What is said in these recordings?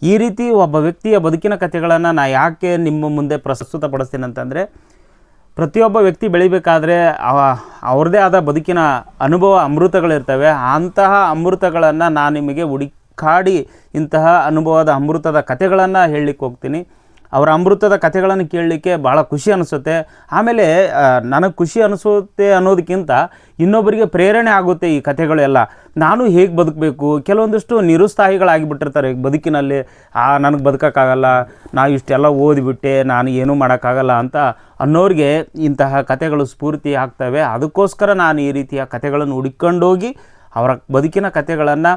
ಈ ರೀತಿ ಒಬ್ಬ ವ್ಯಕ್ತಿಯ ಬದುಕಿನ ಕಥೆಗಳನ್ನು ನಾ ಯಾಕೆ ನಿಮ್ಮ ಮುಂದೆ ಪ್ರಸ್ತುತಪಡಿಸ್ತೀನಿ ಅಂತಂದರೆ, ಪ್ರತಿಯೊಬ್ಬ ವ್ಯಕ್ತಿ ಬೆಳಿಬೇಕಾದ್ರೆ ಅವ್ರದ್ದೇ ಆದ ಬದುಕಿನ ಅನುಭವ ಅಮೃತಗಳಿರ್ತವೆ. ಅಂತಹ ಅಮೃತಗಳನ್ನು ನಾನು ನಿಮಗೆ ಹುಡುಕಾಡಿ ಇಂತಹ ಅನುಭವದ ಅಮೃತದ ಕಥೆಗಳನ್ನು ಹೇಳಲಿಕ್ಕೆ ಹೋಗ್ತೀನಿ. ಅವರ ಅಮೃತದ ಕಥೆಗಳನ್ನು ಕೇಳಲಿಕ್ಕೆ ಭಾಳ ಖುಷಿ ಅನಿಸುತ್ತೆ. ಆಮೇಲೆ ನನಗೆ ಖುಷಿ ಅನಿಸುತ್ತೆ ಅನ್ನೋದಕ್ಕಿಂತ ಇನ್ನೊಬ್ಬರಿಗೆ ಪ್ರೇರಣೆ ಆಗುತ್ತೆ ಈ ಕಥೆಗಳೆಲ್ಲ. ನಾನು ಹೇಗೆ ಬದುಕಬೇಕು, ಕೆಲವೊಂದಿಷ್ಟು ನಿರುತ್ಸಾಹಿಗಳಾಗಿಬಿಟ್ಟಿರ್ತಾರೆ ಬದುಕಿನಲ್ಲಿ. ನನಗೆ ಬದುಕೋಕ್ಕಾಗಲ್ಲ, ನಾನು ಇಷ್ಟೆಲ್ಲ ಓದಿಬಿಟ್ಟೆ, ನಾನು ಏನೂ ಮಾಡೋಕ್ಕಾಗಲ್ಲ ಅಂತ ಅನ್ನೋರಿಗೆ ಇಂತಹ ಕಥೆಗಳು ಸ್ಫೂರ್ತಿ ಆಗ್ತವೆ. ಅದಕ್ಕೋಸ್ಕರ ನಾನು ಈ ರೀತಿಯ ಕಥೆಗಳನ್ನು ಹುಡುಕೊಂಡೋಗಿ ಅವರ ಬದುಕಿನ ಕಥೆಗಳನ್ನು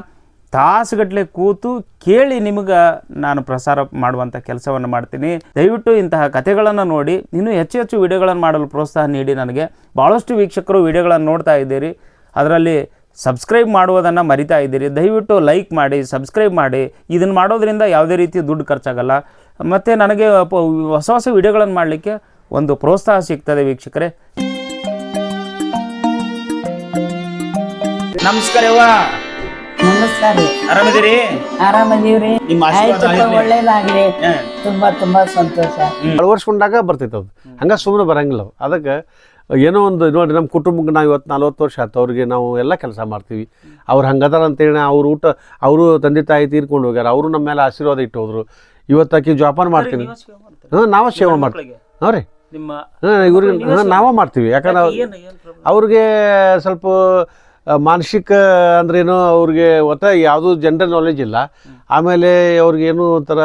ತಾಸುಗಟ್ಟಲೆ ಕೂತು ಕೇಳಿ ನಿಮಗೆ ನಾನು ಪ್ರಸಾರ ಮಾಡುವಂಥ ಕೆಲಸವನ್ನು ಮಾಡ್ತೀನಿ. ದಯವಿಟ್ಟು ಇಂತಹ ಕಥೆಗಳನ್ನು ನೋಡಿ ಇನ್ನೂ ಹೆಚ್ಚು ಹೆಚ್ಚು ವಿಡಿಯೋಗಳನ್ನು ಮಾಡಲು ಪ್ರೋತ್ಸಾಹ ನೀಡಿ. ನನಗೆ ಭಾಳಷ್ಟು ವೀಕ್ಷಕರು ವಿಡಿಯೋಗಳನ್ನು ನೋಡ್ತಾ ಇದ್ದೀರಿ, ಅದರಲ್ಲಿ ಸಬ್ಸ್ಕ್ರೈಬ್ ಮಾಡುವುದನ್ನು ಮರಿತಾ ಇದ್ದೀರಿ. ದಯವಿಟ್ಟು ಲೈಕ್ ಮಾಡಿ, ಸಬ್ಸ್ಕ್ರೈಬ್ ಮಾಡಿ. ಇದನ್ನು ಮಾಡೋದ್ರಿಂದ ಯಾವುದೇ ರೀತಿ ದುಡ್ಡು ಖರ್ಚಾಗಲ್ಲ, ಮತ್ತು ನನಗೆ ಹೊಸ ಹೊಸ ವಿಡಿಯೋಗಳನ್ನು ಮಾಡಲಿಕ್ಕೆ ಒಂದು ಪ್ರೋತ್ಸಾಹ ಸಿಗ್ತದೆ ವೀಕ್ಷಕರೇ. ನಮಸ್ಕಾರವ್ವ. ನಮಸ್ಕಾರ. ಆರಾಮಿದ್ದೀರಿ? ಆರಾಮದೀವ್ರಿ. ಒಳ್ಳೇದಾಗ್ಲಿ. ತುಂಬಾ ತುಂಬಾ ಸಂತೋಷ. ಅಳವಡಿಸ್ಕೊಂಡಾಗ ಬರ್ತೈತೆ ಅದು, ಹಂಗೆ ಸುಮ್ಮನೆ ಬರಂಗಿಲ್ಲ. ಅದಕ್ಕೆ ಏನೋ ಒಂದು ನೋಡಿ, ನಮ್ಮ ಕುಟುಂಬಕ್ಕೆ ನಾವು ಇವತ್ತು 40 ವರ್ಷ ಆಯ್ತು, ಅವ್ರಿಗೆ ನಾವು ಎಲ್ಲ ಕೆಲಸ ಮಾಡ್ತೀವಿ. ಅವ್ರು ಹಂಗದಾರ ಅಂತೇಳಿ ಅವ್ರು ಅವರು ತಂದೆ ತಾಯಿ ತೀರ್ಕೊಂಡು ಹೋಗ್ಯಾರ, ಅವರು ನಮ್ಮ ಮೇಲೆ ಆಶೀರ್ವಾದ ಇಟ್ಟು ಹೋದ್ರು. ಇವತ್ತಾಕಿ ಜೋಪಾನ ಮಾಡ್ತೀನಿ. ನಾವೇ ಸೇವೆ ಮಾಡ್ತೀವಿ. ಹಾಂ ರೀ, ಇವ್ರಿಗೆ ನಾವೇ ಮಾಡ್ತೀವಿ. ಯಾಕಂದ್ರೆ ಅವ್ರಿಗೆ ಸ್ವಲ್ಪ ಮಾನಸಿಕ ಅಂದ್ರೇನು, ಅವ್ರಿಗೆ ಒಟ್ಟು ಯಾವುದೂ ಜನರಲ್ ನಾಲೆಜ್ ಇಲ್ಲ. ಆಮೇಲೆ ಅವ್ರಿಗೇನು ಒಂಥರ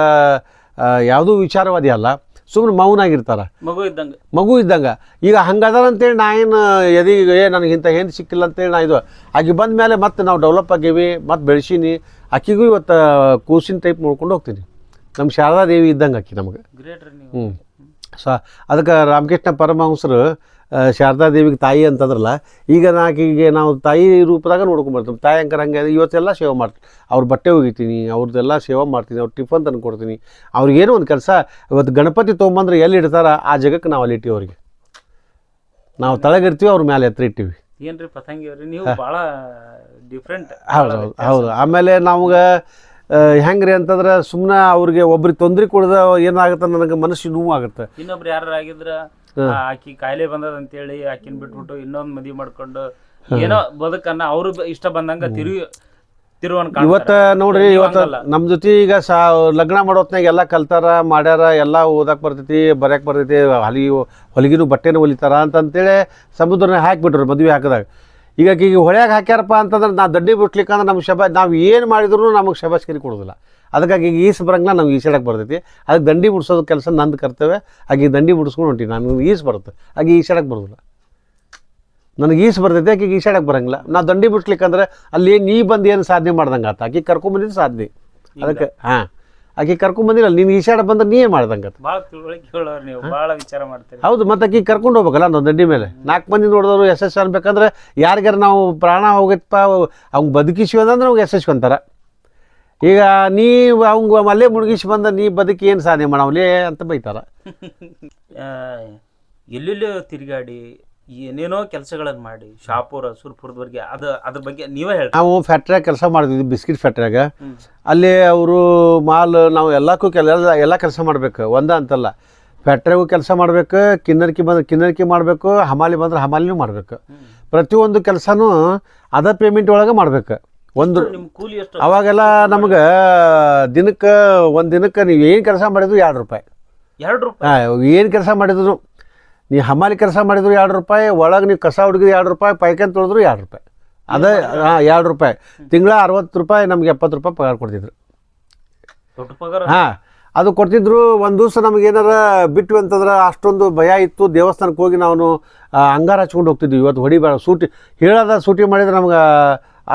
ಯಾವುದೂ ವಿಚಾರವಾದಿ ಅಲ್ಲ, ಸುಮ್ಮನೆ ಮೌನಾಗಿರ್ತಾರೆ, ಮಗು ಇದ್ದಂಗೆ. ಈಗ ಹಂಗದಾರ ಅಂತೇಳಿ ನಾ ಏನು ನನಗೆ ಇಂಥ ಏನು ಸಿಕ್ಕಿಲ್ಲ ಅಂತೇಳಿ ನಾ ಇದು ಆಗಿ ಬಂದ ಮೇಲೆ ಮತ್ತೆ ನಾವು ಡೆವಲಪ್ ಆಗೀವಿ, ಮತ್ತು ಬೆಳೆಸೀನಿ. ಆಕಿಗೂ ಇವತ್ತು ಕೂಸಿನ ಟೈಪ್ ನೋಡ್ಕೊಂಡು ಹೋಗ್ತೀನಿ. ನಮ್ಮ ಶಾರದಾದೇವಿ ಇದ್ದಂಗೆ ಆಕಿ ನಮಗೆ. ಅದಕ್ಕೆ ರಾಮಕೃಷ್ಣ ಪರಮಹಂಸರು ಶಾರದಾದೇವಿಗೆ ತಾಯಿ ಅಂತಂದ್ರಲ್ಲ, ಈಗ ಆಕೆಗೆ ನಾವು ತಾಯಿ ರೂಪದಾಗ ನೋಡ್ಕೊಂಬರ್ತೀವಿ. ತಾಯಿ ಅಂಕರ್ ಹಂಗೆ ಇವತ್ತೆಲ್ಲ ಸೇವೆ ಮಾಡ್ತೀನಿ. ಅವ್ರ ಬಟ್ಟೆ ಒಗಿತೀನಿ, ಅವ್ರದ್ದೆಲ್ಲ ಸೇವೆ ಮಾಡ್ತೀನಿ, ಅವ್ರು ಟಿಫನ್ ತಂದು ಕೊಡ್ತೀನಿ. ಅವ್ರಿಗೇನೋ ಒಂದು ಕೆಲಸ, ಇವತ್ತು ಗಣಪತಿ ತೊಗೊಂಬಂದ್ರೆ ಎಲ್ಲಿ ಇಡ್ತಾರ ಆ ಜಾಗಕ್ಕೆ ನಾವು ಅಲ್ಲಿ ಇಟ್ಟಿವಿ. ಅವ್ರಿಗೆ ನಾವು ತಳಗಿರ್ತೀವಿ, ಅವ್ರ ಮೇಲೆ ಎತ್ತರ ಇಟ್ಟಿವಿ. ಏನ್ರಿ ಪತಂಗಿ ಅವ್ರಿ, ನೀವು ಭಾಳ ಡಿಫ್ರೆಂಟ್. ಹೌದು. ಆಮೇಲೆ ನಮ್ಗೆ ಹೆಂಗ್ರಿ ಅಂತಂದ್ರೆ, ಸುಮ್ಮನೆ ಅವ್ರಿಗೆ ಒಬ್ರಿಗೆ ತೊಂದರೆ ಕೊಡದ ಏನಾಗುತ್ತೆ, ನನಗೆ ಮನಸ್ಸು ನೋವು ಆಗುತ್ತೆ. ಇನ್ನೊಬ್ರು ಯಾರು ಆಗಿದ್ರ ಆಕಿ ಕಾಯಿಲೆ ಬಂದದ ಅಂತೇಳಿ ಆಕಿನ ಬಿಟ್ಬಿಟ್ಟು ಇನ್ನೊಂದು ಮದುವೆ ಮಾಡ್ಕೊಂಡು ಏನೋ ಬದುಕನ್ನ ಅವ್ರು ಇಷ್ಟ ಬಂದಂಗ ಇವತ್ತ ನೋಡ್ರಿ, ಇವತ್ತು ನಮ್ಮ ಜೊತೆ ಈಗ ಲಗ್ನ ಮಾಡೋತ್ನಾಗ ಎಲ್ಲ ಕಲ್ತಾರ, ಮಾಡ್ಯಾರ, ಎಲ್ಲ ಓದಕ್ಕೆ ಬರ್ತೈತಿ, ಬರೆಯಕ್ಕೆ ಬರ್ತೈತಿ, ಹೊಲಿಗಿನೂ ಬಟ್ಟೆನೂ ಹೊಲಿತಾರ ಅಂತಂತೇಳಿ ಸಮುದ್ರನ ಹಾಕಿಬಿಟ್ರು ಮದುವೆ ಹಾಕಿದಾಗ. ಈಗ ಹೊಳ್ಯಾಗ ಹಾಕ್ಯಾರಪ್ಪ ಅಂತಂದ್ರೆ ನಾವು ದಂಡಿ ಬಿಡ್ಲಿಕ್ಕೆ ಅಂದ್ರೆ ನಮ್ಗೆ ನಾವು ಏನು ಮಾಡಿದ್ರು ನಮಗೆ ಶಬಾಸ್ಕಿರಿ ಕೊಡೋದಿಲ್ಲ. ಅದಕ್ಕಾಗಿ ಈಗ ಈಸು ಬರಂಗಿಲ್ಲ, ನಮ್ಗೆ ಈಸಾಡಕ್ಕೆ ಬರ್ತೈತಿ. ಅದಕ್ಕೆ ದಂಡಿ ಬಿಡಿಸೋದು ಕೆಲಸ ನಂದು ಕರ್ತವ್ಯ. ಹಾಗೆ ದಂಡಿ ಬಿಡಿಸ್ಕೊಂಡು ಹೊಂಟೀನಿ. ನನಗೆ ಈಸು ಬರುತ್ತೆ, ಹಾಗೆ ಈಸಾಡಕ್ಕೆ ಬರೋದಿಲ್ಲ. ನನಗೆ ಈಸು ಬರ್ತೈತಿ, ಆಕೆಗೆ ಈಸಾಡಕ್ಕೆ ಬರಂಗಿಲ್ಲ. ನಾವು ದಂಡಿ ಬಿಡ್ಲಿಕ್ಕಂದ್ರೆ ಅಲ್ಲಿ ನೀ ಬಂದು ಏನು ಸಾಧನೆ ಮಾಡ್ದಂಗೆ ಆತ. ಆಕೆ ಕರ್ಕೊಂಬಂದಿದ್ದು ಸಾಧನೆ. ಅದಕ್ಕೆ ಆಕೆ ಕರ್ಕೊಂಬಂದಿಲ್ಲ, ನೀನು ಈಸಾಡ ಬಂದ್ರೆ ನೀ ಏನು ಮಾಡ್ದಂಗೆ. ಹೌದು, ಮತ್ತು ಆಕೆ ಕರ್ಕೊಂಡು ಹೋಗ್ಬೇಕಲ್ಲ ನಾವು ದಂಡಿ ಮೇಲೆ. 4 ಮಂದಿ ನೋಡಿದವರು ಯಶಸ್ವಿ ಅನ್ಬೇಕಂದ್ರೆ ಯಾರಿಗಾರ ನಾವು ಪ್ರಾಣ ಹೋಗತ್ತಪ್ಪ ಅವ್ನು ಬದುಕಿಸಿವಿ ಅಂದ್ರೆ ಅವ್ಗೆ ಯಶಸ್ವಿ ಅಂತಾರೆ. ಈಗ ಅವಂಗ ಅಲ್ಲೇ ಮುಳುಗಿಸಿ ಬಂದ ನೀ ಬದುಕಿ ಏನು ಸಾಧನೆ ಮಾಡವಲೇ ಅಂತ ಬೈತಾರ. ಎಲ್ಲೆಲ್ಲೋ ತಿರುಗಾಡಿ ಏನೇನೋ ಕೆಲಸಗಳನ್ನು ಮಾಡಿ ಶಾಪುರ ಸುರ್ಪುರದವರೆಗೆ ಅದ್ರ ಬಗ್ಗೆ ನೀವೇ ಹೇಳಿ. ನಾವು ಫ್ಯಾಕ್ಟ್ರಿಯಾಗ ಕೆಲಸ ಮಾಡ್ತಿದ್ವಿ, ಬಿಸ್ಕಿಟ್ ಫ್ಯಾಕ್ಟ್ರಿಯಾಗ. ಅಲ್ಲಿ ಅವರು ನಾವು ಎಲ್ಲ ಕೆಲಸ ಮಾಡ್ಬೇಕು, ಒಂದ ಅಂತಲ್ಲ. ಫ್ಯಾಕ್ಟ್ರಿಯಾಗೂ ಕೆಲಸ ಮಾಡ್ಬೇಕು, ಕಿನ್ನರಿಕೆ ಬಂದ್ರೆ ಕಿನ್ನರಿಕೆ ಮಾಡಬೇಕು, ಹಮಾಲಿ ಬಂದ್ರೆ ಹಮಾಲಿನೂ ಮಾಡ್ಬೇಕು. ಪ್ರತಿಯೊಂದು ಕೆಲಸನೂ ಅದ ಪೇಮೆಂಟ್ ಒಳಗೆ ಮಾಡ್ಬೇಕು. ಅವಾಗೆಲ್ಲ ನಮ್ಗೆ ಒಂದು ದಿನಕ್ಕೆ ನೀವು ಏನು ಕೆಲಸ ಮಾಡಿದ್ರು 2 ರೂಪಾಯಿ. ಏನು ಕೆಲಸ ಮಾಡಿದ್ರು, ನೀವು ಹಮಾಲಿ ಕೆಲಸ ಮಾಡಿದ್ರು 2 ರೂಪಾಯಿ, ಒಳಗೆ ನೀವು ಕಸ ಹುಡುಗಿದ್ರು 2 ರೂಪಾಯಿ, ಪೈಕನ್ ತೊಳೆದ್ರು 2 ರೂಪಾಯಿ. ಅದೇ 2 ರೂಪಾಯಿ. ತಿಂಗಳ 60 ರೂಪಾಯಿ, ನಮ್ಗೆ 70 ರೂಪಾಯಿ ಪಗಾರ ಕೊಡ್ತಿದ್ರು. ಅದು ಕೊಡ್ತಿದ್ರು. ಒಂದು ದಿವಸ ನಮ್ಗೆ ಏನಾರ ಬಿಟ್ಟು ಅಂತಂದ್ರೆ ಅಷ್ಟೊಂದು ಭಯ ಇತ್ತು. ದೇವಸ್ಥಾನಕ್ಕೆ ಹೋಗಿ ನಾವು ಅಂಗಾರ ಹಚ್ಕೊಂಡು ಹೋಗ್ತಿದ್ವಿ. ಇವತ್ತು ಹೊಡಿಬೇಡ, ಸೂಟಿ ಮಾಡಿದ್ರೆ ನಮ್ಗೆ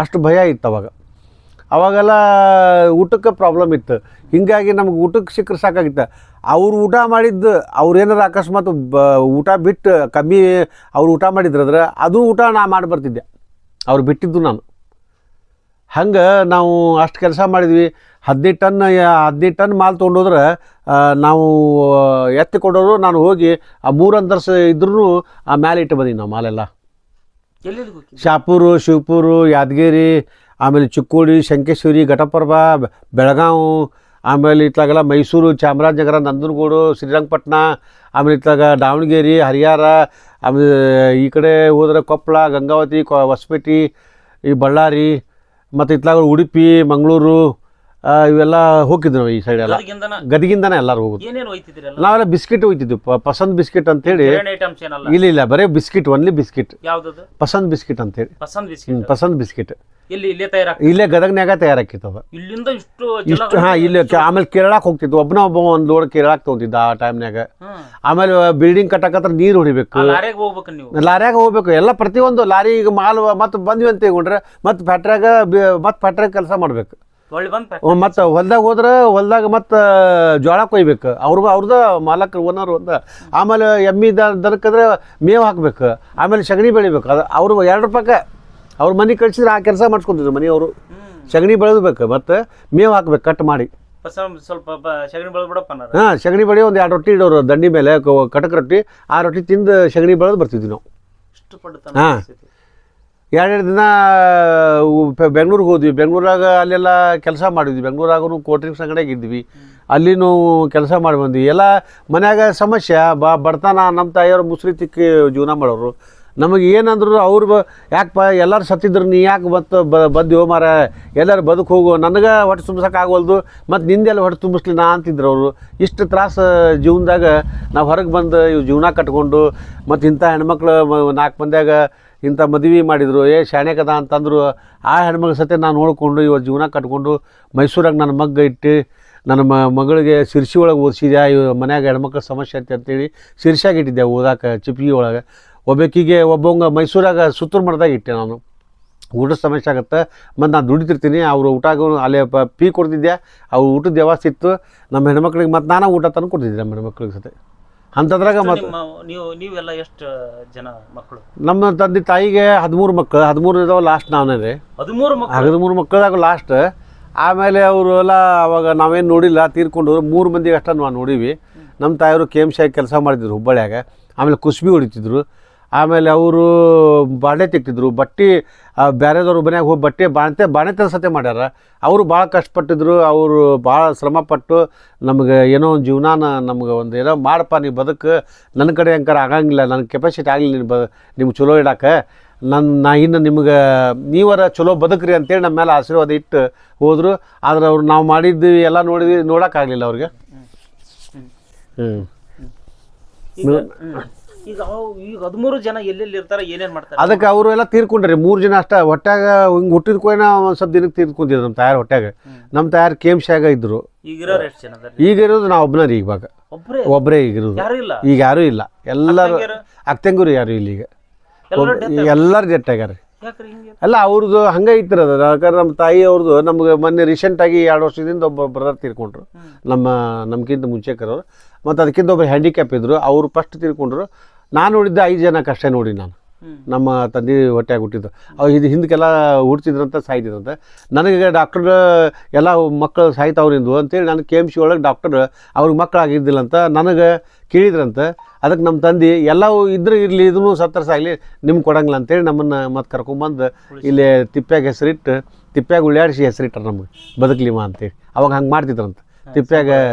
ಅಷ್ಟು ಭಯ ಇತ್ತು ಅವಾಗೆಲ್ಲ. ಊಟಕ್ಕೆ ಪ್ರಾಬ್ಲಮ್ ಇತ್ತು. ಹೀಗಾಗಿ ನಮ್ಗೆ ಊಟಕ್ಕೆ ಸಿಕ್ಕರೆ ಸಾಕಾಗಿತ್ತು. ಅವ್ರು ಊಟ ಮಾಡಿದ್ದು, ಅವ್ರು ಏನಾರು ಅಕಸ್ಮಾತ್ ಊಟ ಬಿಟ್ಟು ಕಮ್ಮಿ ಅವ್ರು ಊಟ ಮಾಡಿದ್ರಂದ್ರೆ ಅದು ಊಟ ನಾ ಮಾಡಿ ಬರ್ತಿದ್ದೆ, ಅವ್ರು ಬಿಟ್ಟಿದ್ದು ನಾನು. ಹಂಗೆ ನಾವು ಅಷ್ಟು ಕೆಲಸ ಮಾಡಿದ್ವಿ. 15 ಟನ್ ಮಾಲ್ ತೊಗೊಂಡೋದ್ರೆ ನಾವು ಎತ್ತಿ ಕೊಡೋರು. ನಾನು ಹೋಗಿ ಆ 3 ಅಂತರ್ಸ್ ಇದ್ರೂ ಆ ಮೇಲೆ ಇಟ್ಟು ಬಂದೀನಿ ನಾವು ಮಾಲೆಲ್ಲ. ಶಾಪೂರು, ಶಿವಪುರು, ಯಾದಗಿರಿ, ಆಮೇಲೆ ಚಿಕ್ಕೋಡಿ, ಶಂಕೇಶ್ವರಿ, ಘಟಪ್ರಭಾ, ಬೆಳಗಾವಿ, ಆಮೇಲೆ ಇತ್ಲಾಗೆಲ್ಲ ಮೈಸೂರು, ಚಾಮರಾಜನಗರ, ನಂಜನಗೂಡು, ಶ್ರೀರಂಗಪಟ್ಟಣ, ಆಮೇಲೆ ಇತ್ಲಾಗ ದಾವಣಗೆರೆ, ಹರಿಹರ, ಆಮೇಲೆ ಈ ಕಡೆ ಹೋದ್ರೆ ಕೊಪ್ಪಳ, ಗಂಗಾವತಿ, ಹೊಸಪೇಟೆ, ಈ ಬಳ್ಳಾರಿ, ಮತ್ತು ಇತ್ಲಾಗ ಉಡುಪಿ, ಮಂಗಳೂರು, ಇವೆಲ್ಲ ಹೋಗಿದ್ವಿ ನಾವು ಈ ಸೈಡ್ ಎಲ್ಲ. ಗದಗಿಂದನೇ ಎಲ್ಲರೂ ಹೋಗೋದು. ನಾವೆಲ್ಲ ಬಿಸ್ಕಿಟ್ ಹೋಗ್ತಿದ್ವಿ, ಪಸಂದ್ ಬಿಸ್ಕಿಟ್ ಅಂತೇಳಿ. ಇಲ್ಲ ಬರೀ ಬಿಸ್ಕಿಟ್, ಓನ್ಲಿ ಬಿಸ್ಕಿಟ್. ಪಸಂದ್ ಬಿಸ್ಕಿಟ್ ಅಂತೇಳಿ. ಪಸಂದ್ ಬಿಸ್ಕಿಟ್ ಇಲ್ಲೇ ಗದಗ್ನ್ಯಾಗ ತಯಾರಾಕಿತ್ತದ. ಇಷ್ಟು ಇಲ್ಲಿ ಆಮೇಲೆ ಕೇರಳಕ್ಕೆ ಹೋಗ್ತಿದ್ವಿ. ಒಬ್ಬ ಒಂದು ಲೋಡ್ ಕೇರಳಕ್ಕೆ ತೊಗೊಂತಿದ್ದ ಆ ಟೈಮ್ನಾಗ. ಆಮೇಲೆ ಬಿಲ್ಡಿಂಗ್ ಕಟ್ಟಕತ್ರ ನೀರು ಹೊಡಿಬೇಕು, ಲಾರ್ಯಾಗ ಹೋಗ್ಬೇಕು. ಎಲ್ಲ ಪ್ರತಿಯೊಂದು ಲಾರಿ ಈಗ ಮಾಲ್ ಮತ್ತೆ ಬಂದ್ವಿ ಅಂತ ತಗೊಂಡ್ರೆ ಮತ್ತೆ ಫ್ಯಾಕ್ಟ್ರಿಯಾಗ ಕೆಲಸ ಮಾಡ್ಬೇಕು. ಮತ್ತು ಹೊಲ್ದಾಗ ಹೋದ್ರೆ ಹೊಲ್ದಾಗ ಮತ್ತು ಜೋಳ ಕೊಯ್ಬೇಕು. ಅವ್ರದ ಮಾಲಕರು ಓನರ್ ಒಂದ. ಆಮೇಲೆ ಎಮ್ಮಿ ದನಕ್ಕಂದ್ರೆ ಮೇವು ಹಾಕ್ಬೇಕು. ಆಮೇಲೆ ಸಗಣಿ ಬೆಳಿಬೇಕು. ಅದು ಅವರು 2 ರೂಪಾಯಿಗೆ ಅವ್ರ ಮನೆ ಕಳಿಸಿದ್ರೆ ಆ ಕೆಲಸ ಮಾಡಿಸ್ಕೊತಿದ್ರು ಮನೆಯವರು. ಸಗಣಿ ಬೆಳೆದ್ಬೇಕು ಮತ್ತು ಮೇವು ಹಾಕ್ಬೇಕು ಕಟ್ ಮಾಡಿ. ಸಗಣಿ ಬೆಳೆ ಒಂದು 2 ರೊಟ್ಟಿ ಇಡೋರು ದಂಡಿ ಮೇಲೆ, ಕಟಕ್ ರೊಟ್ಟಿ. ಆ ರೊಟ್ಟಿ ತಿಂದು ಸಗಣಿ ಬೆಳೆದು ಬರ್ತಿದ್ವಿ ನಾವು. 2 ದಿನ ಬೆಂಗ್ಳೂರಿಗೆ ಹೋದ್ವಿ. ಬೆಂಗ್ಳೂರಾಗ ಅಲ್ಲೆಲ್ಲ ಕೆಲಸ ಮಾಡಿದ್ವಿ. ಬೆಂಗ್ಳೂರಾಗೂ ಕೋಟ್ರಿಂಗ್ಸ್ ಅಂಗಡಿಯಾಗ ಇದ್ವಿ. ಅಲ್ಲಿನೂ ಕೆಲಸ ಮಾಡಿ ಬಂದ್ವಿ. ಎಲ್ಲ ಮನ್ಯಾಗ ಸಮಸ್ಯೆ, ಬಡತನ. ನಮ್ಮ ತಾಯಿಯವರು ಮುಸ್ರಿ ತಿಕ್ಕಿ ಜೀವನ ಮಾಡೋರು. ನಮಗೆ ಏನಂದ್ರು ಅವ್ರು ಯಾಕಪ್ಪ ಎಲ್ಲರೂ ಸತ್ತಿದ್ರು, ನೀ ಯಾಕೆ ಬಂದ್ಯೋ ಮಾರ, ಎಲ್ಲರೂ ಬದುಕು ಹೋಗು, ನನಗೆ ಹೊಟ್ಟೆ ತುಂಬಿಸೋಕೆ ಆಗೋಲ್ದು, ಮತ್ತು ನಿಂದೆಲ್ಲ ಹೊಟ್ಟೆ ತುಂಬಿಸ್ಲಿ ನಾ ಅಂತಿದ್ರು ಅವರು. ಇಷ್ಟು ತ್ರಾಸ ಜೀವನದಾಗ ನಾವು ಹೊರಗೆ ಬಂದು ಇವು ಜೀವನ ಕಟ್ಕೊಂಡು, ಮತ್ತು ಇಂಥ ಹೆಣ್ಮಕ್ಳು 4 ಮಂದಿಯಾಗ ಇಂಥ ಮದುವೆ ಮಾಡಿದರು. ಶಾಣ್ಯಕದ ಅಂತಂದರು. ಆ ಹೆಣ್ಮಕ್ಳು ಸತ್ಯ ನಾನು ನೋಡಿಕೊಂಡು ಇವತ್ತು ಜೀವನ ಕಟ್ಕೊಂಡು ಮೈಸೂರಾಗ ನನ್ನ ಮಗ್ಗ ಇಟ್ಟು ನನ್ನ ಮಗಳಿಗೆ ಶಿರ್ಸಿ ಒಳಗೆ ಓದಿಸಿದ್ಯಾ. ಮನ್ಯಾಗ ಹೆಣ್ಮಕ್ಳ ಸಮಸ್ಯೆ ಅಂತೇಳಿ ಶಿರ್ಸಿಯಾಗ ಇಟ್ಟಿದ್ದೆ ಓದಾಕ, ಚಿಪ್ಗಿ ಒಳಗೆ. ಒಬ್ಬಂಗ ಮೈಸೂರಾಗ ಸುತ್ತೂರು ಮಠದಾಗ ಇಟ್ಟೆ ನಾನು. ಊಟದ ಸಮಸ್ಯೆ ಆಗುತ್ತೆ, ಮತ್ತು ನಾನು ದುಡಿತಿರ್ತೀನಿ. ಅವರು ಊಟಗೂ ಅಲ್ಲೇ ಫೀ ಕೊಡ್ತಿದ್ದೆ. ಅವ್ರು ಊಟದ ವ್ಯವಸ್ಥೆ ಇತ್ತು ನಮ್ಮ ಹೆಣ್ಮಕ್ಳಿಗೆ. ಮತ್ತು ನಾನು ಊಟ ತಂದು ಕೊಡ್ತಿದ್ದೆ ನಮ್ಮ ಹೆಣ್ಮಕ್ಳಿಗೆ ಸತೆ. ಅಂಥದ್ರಾಗ ನೀವೆಲ್ಲ ಎಷ್ಟು ಜನ ಮಕ್ಕಳು? ನಮ್ಮ ತಂದೆ ತಾಯಿಗೆ 13 ಮಕ್ಕಳು. 13 ಇದಾವೆ, ಲಾಸ್ಟ್ ನಾನೇ ರೀ. 13 ಮಕ್ಕಳದಾಗ ಲಾಸ್ಟ್. ಆಮೇಲೆ ಅವರು ಎಲ್ಲ ಅವಾಗ ನಾವೇನು ನೋಡಿಲ್ಲ, ತೀರ್ಕೊಂಡು 3 ಮಂದಿಗೆ ಅಷ್ಟ ನಾವು ನೋಡೀವಿ. ನಮ್ಮ ತಾಯಿಯವರು KMC ಕೆಲಸ ಮಾಡಿದ್ರು ಹುಬ್ಬಳ್ಳಿಯಾಗ. ಆಮೇಲೆ ಕುಸ್ಬಿ ಹೊಡಿತಿದ್ರು. ಆಮೇಲೆ ಅವರು ಬಾಣೆ ತೆಗ್ತಿದ್ರು. ಬಟ್ಟೆ ಬೇರೆದವ್ರು ಮನ್ಯಾಗ ಹೋಗಿ ಬಾಣೆ ಸತೆ ಮಾಡ್ಯಾರ. ಅವರು ಭಾಳ ಕಷ್ಟಪಟ್ಟಿದ್ರು. ಅವರು ಭಾಳ ಶ್ರಮಪಟ್ಟು ನಮಗೆ ಏನೋ ಒಂದು ಜೀವನಾನ ನಮ್ಗೆ ಒಂದು ಏನೋ ಮಾಡಪ್ಪ ನೀ ಬದುಕು, ನನ್ನ ಕಡೆ ಅಂಕಾರ ಆಗಂಗಿಲ್ಲ, ನನಗೆ ಕೆಪಾಸಿಟಿ ಆಗಲಿಲ್ಲ ನಿಮ್ಗೆ ಚಲೋ ಇಡಕ್ಕೆ, ನಾ ಇನ್ನು ನಿಮ್ಗೆ ನೀವರ ಚಲೋ ಬದುಕ್ರಿ ಅಂತೇಳಿ ನಮ್ಮ ಮೇಲೆ ಆಶೀರ್ವಾದ ಇಟ್ಟು ಹೋದರು. ಆದ್ರೆ ಅವ್ರು ನಾವು ಮಾಡಿದ್ದು ಎಲ್ಲ ನೋಡೋಕ್ಕಾಗಲಿಲ್ಲ ಅವ್ರಿಗೆ. ಈಗ 13 ಜನ ಎಲ್ಲೆಲ್ಲಿ ಇರ್ತಾರೆ, ಏನೇನು ಮಾಡ್ತಾರೆ? ಅದಕ್ಕೆ ಅವರು ಎಲ್ಲ ತೀರ್ಕೊಂಡ್ರಿ. 3 ಜನ ಅಷ್ಟ ಹೊಟ್ಯಾಗ ಹಿಂಗೆ ಹುಟ್ಟಿದ ಕೋಯ್ನ ಒಂದು ಸ್ವಲ್ಪ ದಿನಕ್ಕೆ ತೀರ್ಕೊಂಡಿದ್ರು ನಮ್ಮ ತಾಯಾರ ಹೊಟ್ಯಾಗ. ನಮ್ಮ ತಾಯಾರು KMC ಇದ್ರು. ಈಗ ಇರೋದು ನಾವು ಒಬ್ಬನ ರೀ. ಇವಾಗ ಒಬ್ಬರೇ ಈಗಿರೋದು. ಈಗ ಯಾರೂ ಇಲ್ಲ. ಎಲ್ಲರೂ ಅಕ್ತಂಗರು ಯಾರು ಇಲ್ಲ. ಈಗ ಎಲ್ಲರೂ ಡೆತ್ ಆಗ್ಯಾರ. ಅಲ್ಲ ಅವ್ರದ್ದು ಹಂಗೆ ಇತ್ತಿರೋದು. ಯಾಕಂದ್ರೆ ನಮ್ಮ ತಾಯಿ ಅವ್ರದ್ದು ನಮ್ಗೆ ಮೊನ್ನೆ ರೀಸೆಂಟಾಗಿ 2 ವರ್ಷದಿಂದ ಒಬ್ಬ ಬ್ರದರ್ ತೀರ್ಕೊಂಡ್ರು, ನಮ್ಗಿಂತ ಮುಂಚೆಕರವ್ರು. ಮತ್ತು ಅದಕ್ಕಿಂತ ಒಬ್ಬರು ಹ್ಯಾಂಡಿಕ್ಯಾಪ್ ಇದ್ದರು, ಅವರು ಫಸ್ಟ್ ತೀರ್ಕೊಂಡ್ರು. ನಾನು ನೋಡಿದ್ದೆ 5 ಜನಕ್ಕೆ ಅಷ್ಟೇ ನೋಡಿ ನಾನು. ನಮ್ಮ ತಂದೆ ಹೊಟ್ಟೆಯಾಗಿ ಹುಟ್ಟಿದ್ದು. ಇದು ಹಿಂದಕ್ಕೆಲ್ಲ ಹುಡ್ತಿದ್ರಂತ ಸಾಯ್ತಿದ್ರಂತೆ. ನನಗೆ ಡಾಕ್ಟರ್ ಎಲ್ಲ ಮಕ್ಕಳು ಸಾಯ್ತಾವ್ರಿಂದು ಅಂತೇಳಿ ನಾನು KMC ಒಳಗೆ ಡಾಕ್ಟರ್ ಅವ್ರಿಗೆ ಮಕ್ಕಳಾಗಿದ್ದಿಲ್ಲ ಅಂತ ನನಗೆ ಕೇಳಿದ್ರಂತೆ. ಅದಕ್ಕೆ ನಮ್ಮ ತಂದೆ ಎಲ್ಲವೂ ಇದ್ರೆ ಇರಲಿ, ಇದನ್ನು ಸತ್ತರ ಸಾಗಲಿ, ನಿಮ್ಗೆ ಕೊಡಂಗಿಲ್ಲ ಅಂತೇಳಿ ನಮ್ಮನ್ನು ಮತ್ತೆ ಕರ್ಕೊಂಬಂದು ಇಲ್ಲೇ ತಿಪ್ಪ್ಯಾಗ ಹೆಸರಿಟ್ಟು, ತಿಪ್ಪ್ಯಾಗ ಉಳ್ಯಾಡಿಸಿ ಹೆಸರಿಟ್ಟಾರೆ ನಮಗೆ, ಬದುಕಲಿಮ ಅಂತೇಳಿ. ಅವಾಗ ಹಂಗೆ ಮಾಡ್ತಿದ್ರಂತೆ.